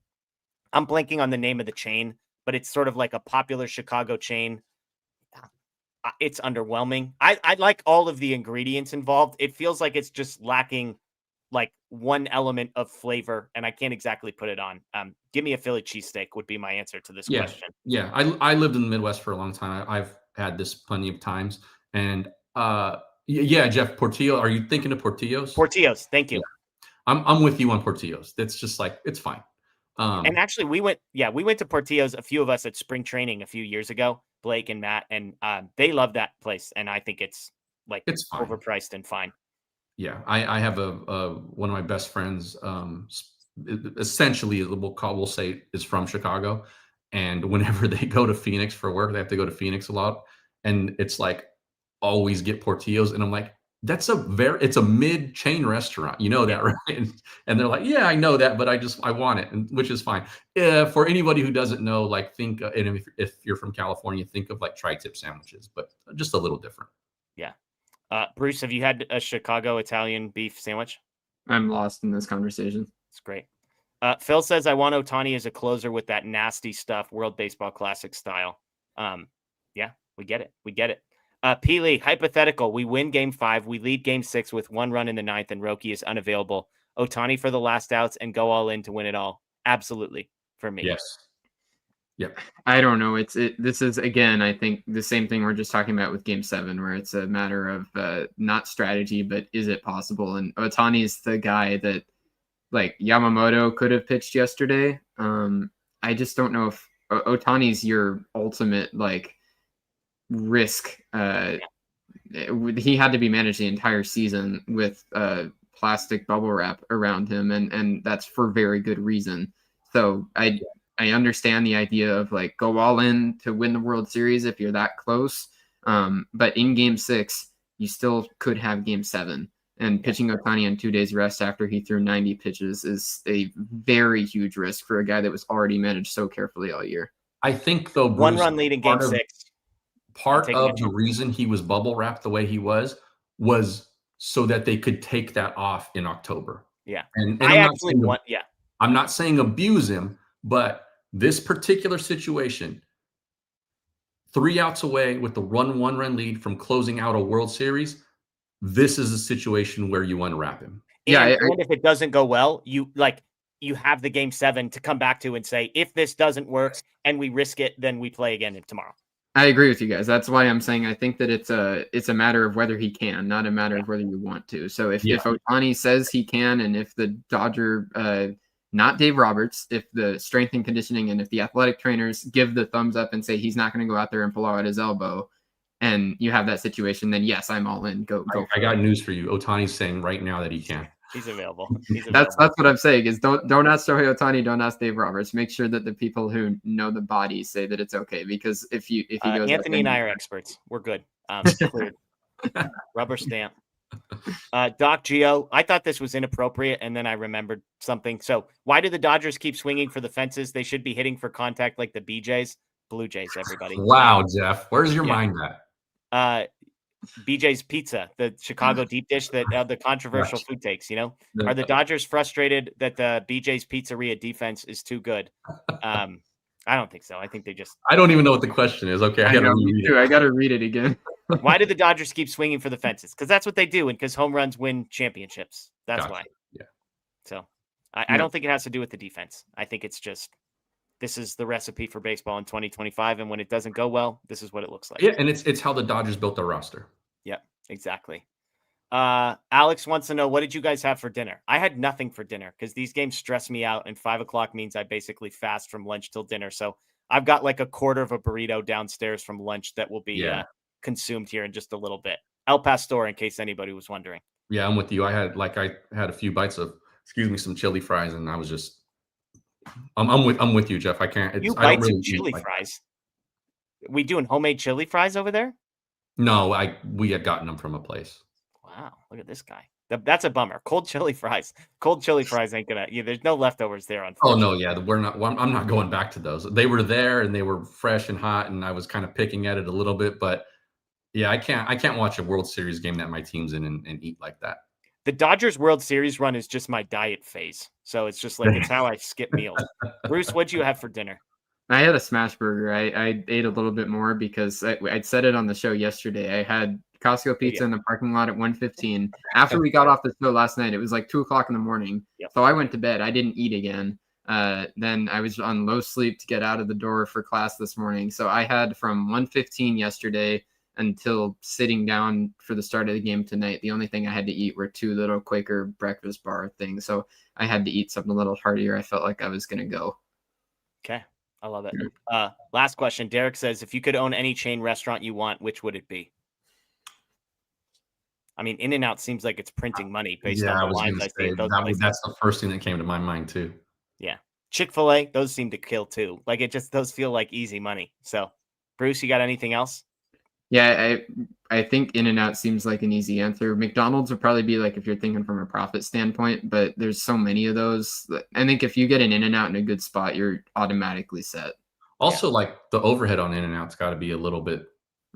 I'm blanking on the name of the chain, but it's sort of like a popular Chicago chain. It's underwhelming. I like all of the ingredients involved. It feels like it's just lacking like one element of flavor, and I can't exactly put it on. Give me a Philly cheesesteak would be my answer to this question. Yeah. I lived in the Midwest for a long time. I've had this plenty of times. And Jeff, Portillo, are you thinking of Portillo's? Portillo's, thank you. Yeah. I'm with you on Portillo's. That's just like, it's fine. And actually we went to Portillo's, a few of us at spring training a few years ago, Blake and Matt, and they love that place. And I think it's fine. Overpriced and fine. Yeah. I have one of my best friends, essentially we'll say is from Chicago. And whenever they go to Phoenix for work, they have to go to Phoenix a lot. And it's like, always get Portillo's. And I'm like, it's a mid-chain restaurant. You know that, right? And they're like, yeah, I know that, but I want it, which is fine. For anybody who doesn't know, like and if you're from California, think of like tri-tip sandwiches, but just a little different. Yeah. Bruce, have you had a Chicago Italian beef sandwich? I'm lost in this conversation. It's great. Phil says, I want Ohtani as a closer with that nasty stuff, World Baseball Classic style. Yeah, we get it. Peely, hypothetical. We win game 5. We lead game 6 with 1 run in the 9th, and Roki is unavailable. Ohtani for the last outs and go all in to win it all. Absolutely, for me. Yes. Yep. I don't know. This is, again, I think the same thing we're just talking about with game 7, where it's a matter of not strategy, but is it possible? And Ohtani is the guy that, like, Yamamoto could have pitched yesterday. I just don't know if Ohtani's your ultimate, like, risk. He had to be managed the entire season with plastic bubble wrap around him, and that's for very good reason. So I understand the idea of like go all in to win the World Series if you're that close, but in game 6 you still could have game 7, and pitching Ohtani on 2 days rest after he threw 90 pitches is a very huge risk for a guy that was already managed so carefully all year. I think though, Bruce, 1 run lead in game 6. Part of the reason he was bubble wrapped the way he was so that they could take that off in October. Yeah. And I'm not saying abuse him, but this particular situation, 3 outs away with the 1-run lead from closing out a World Series, this is a situation where you unwrap him. And if it doesn't go well, you have the game 7 to come back to and say, if this doesn't work and we risk it, then we play again tomorrow. I agree with you guys. That's why I'm saying I think that it's a matter of whether he can, not a matter of whether you want to. So if Ohtani says he can, and if the Dodger, not Dave Roberts, if the strength and conditioning and if the athletic trainers give the thumbs up and say he's not going to go out there and pull out his elbow, and you have that situation, then yes, I'm all in. Go. I got news for you. Ohtani's saying right now that he can. He's available. That's what I'm saying is don't ask Shohei Ohtani, don't ask Dave Roberts. Make sure that the people who know the body say that it's okay, because if he goes Anthony and I are experts. We're good. Rubber stamp. Doc Gio, I thought this was inappropriate, and then I remembered something. So why do the Dodgers keep swinging for the fences? They should be hitting for contact like the BJs. Blue Jays, everybody. Wow, Jeff. Where's your mind at? BJ's Pizza, the Chicago deep dish, that the controversial food takes, are the Dodgers frustrated that the BJ's Pizzeria defense is too good? I don't think so. I think they just, I don't even know what the question is. Okay. I got to read it again. Why do the Dodgers keep swinging for the fences? Because that's what they do, and because home runs win championships. That's Gotcha. why. Yeah. So I don't think it has to do with the defense. I think it's just this is the recipe for baseball in 2025, and when it doesn't go well, this is what it looks like. Yeah, and it's how the Dodgers built their roster. Yep, exactly. Alex wants to know, what did you guys have for dinner? I had nothing for dinner because these games stress me out, and 5 o'clock means I basically fast from lunch till dinner. So I've got like a quarter of a burrito downstairs from lunch that will be consumed here in just a little bit. El Pastor, in case anybody was wondering. Yeah, I'm with you. I had a few bites of, some chili fries, and I was just, I'm with you, Jeff. I can't. You I don't bites really of chili eat fries? We doing homemade chili fries over there? No, we had gotten them from a place. Wow, look at this guy. That's a bummer. Cold chili fries. Cold chili fries ain't gonna. Yeah, there's no leftovers there. Oh no, yeah, we're not. I'm not going back to those. They were there and they were fresh and hot, and I was kind of picking at it a little bit, but yeah, I can't watch a World Series game that my team's in and eat like that. The Dodgers World Series run is just my diet phase, so it's just like it's how I skip meals. Bruce, what'd you have for dinner? I had a smash burger. I ate a little bit more because I'd said it on the show yesterday. I had Costco pizza in the parking lot at 1:15. After we got off the show last night, it was like 2:00 in the morning. Yep. So I went to bed. I didn't eat again. Then I was on low sleep to get out of the door for class this morning. So I had from 1:15 yesterday until sitting down for the start of the game tonight. The only thing I had to eat were 2 little Quaker breakfast bar things. So I had to eat something a little heartier. I felt like I was going to go. Okay. I love it. Last question. Derek says, if you could own any chain restaurant you want, which would it be? I mean, In-N-Out seems like it's printing money based on the lines I see. That's the first thing that came to my mind too. Yeah. Chick-fil-A, those seem to kill too. Like those feel like easy money. So Bruce, you got anything else? Yeah, I think In-N-Out seems like an easy answer. McDonald's would probably be like if you're thinking from a profit standpoint, but there's so many of those. I think if you get an In-N-Out in a good spot, you're automatically set. Also, like the overhead on In-N-Out's got to be a little bit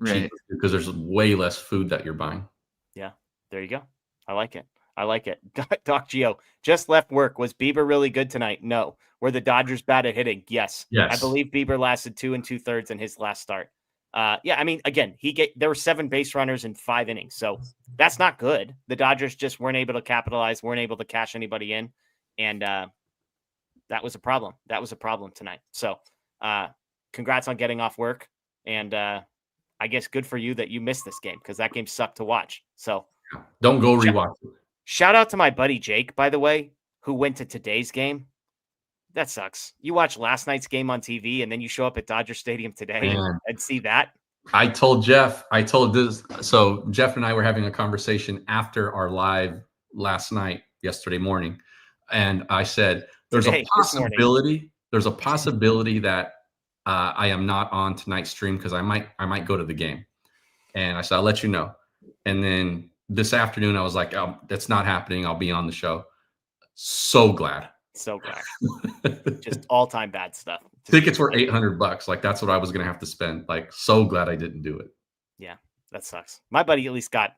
cheaper because there's way less food that you're buying. Yeah, there you go. I like it. Doc Gio just left work. Was Bieber really good tonight? No. Were the Dodgers bad at hitting? Yes. I believe Bieber lasted 2 2/3 in his last start. Yeah, I mean, again, there were 7 base runners in 5 innings, so that's not good. The Dodgers just weren't able to capitalize, weren't able to cash anybody in, and that was a problem. That was a problem tonight. So, congrats on getting off work, and I guess good for you that you missed this game because that game sucked to watch. So, don't go rewatch it. Shout out to my buddy Jake, by the way, who went to today's game. That sucks. You watch last night's game on TV and then you show up at Dodger Stadium today and see that. I told this. So Jeff and I were having a conversation after our live yesterday morning. And I said, there's a possibility that I am not on tonight's stream because I might go to the game. And I said, I'll let you know. And then this afternoon, I was like, oh, that's not happening. I'll be on the show. So glad. Just all-time bad stuff. Tickets were $800. Like that's what I was going to have to spend. Like, so glad I didn't do it. Yeah, that sucks. My buddy at least got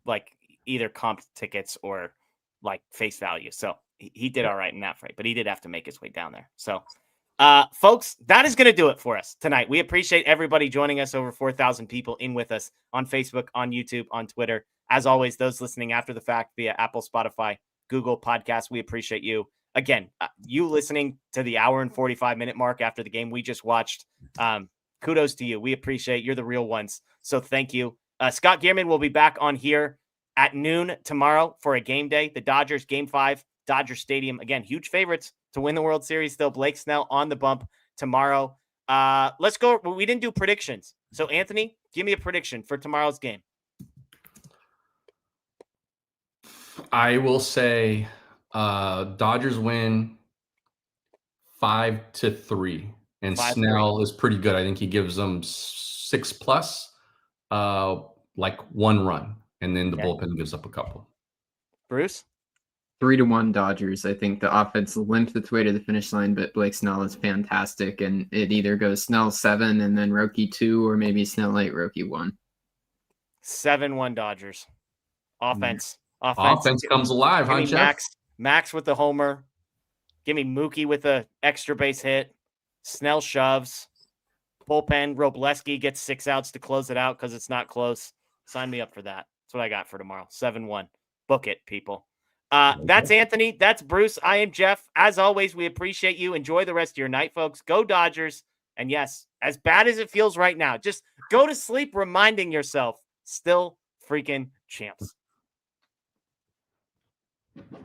like either comp tickets or like face value. So he did all right in that fight, but he did have to make his way down there. So folks, that is going to do it for us tonight. We appreciate everybody joining us. Over 4,000 people in with us on Facebook, on YouTube, on Twitter. As always, those listening after the fact via Apple, Spotify, Google Podcasts, we appreciate you. Again, you listening to the hour and 45-minute mark after the game we just watched. Kudos to you. We appreciate you're the real ones. So thank you. Scott Gearman will be back on here at noon tomorrow for a game day. The Dodgers game 5, Dodger Stadium. Again, huge favorites to win the World Series. Still Blake Snell on the bump tomorrow. Let's go. We didn't do predictions. So Anthony, give me a prediction for tomorrow's game. I will say Dodgers win 5-3, and 5-3. Snell is pretty good. I think he gives them 6+, like 1 run, and then the bullpen gives up a couple. Bruce? 3-1 Dodgers. I think the offense limped its way to the finish line, but Blake Snell is fantastic, and it either goes Snell 7 and then Roki 2, or maybe Snell 8, Roki 1. 7-1 Dodgers. Offense comes alive, huh, Jeff? Max with the homer. Give me Mookie with the extra base hit. Snell shoves. bullpen. Robleski gets 6 outs to close it out because it's not close. Sign me up for that. That's what I got for tomorrow. 7-1. Book it, people. That's Anthony. That's Bruce. I am Jeff. As always, we appreciate you. Enjoy the rest of your night, folks. Go Dodgers. And yes, as bad as it feels right now, just go to sleep reminding yourself, still freaking champs.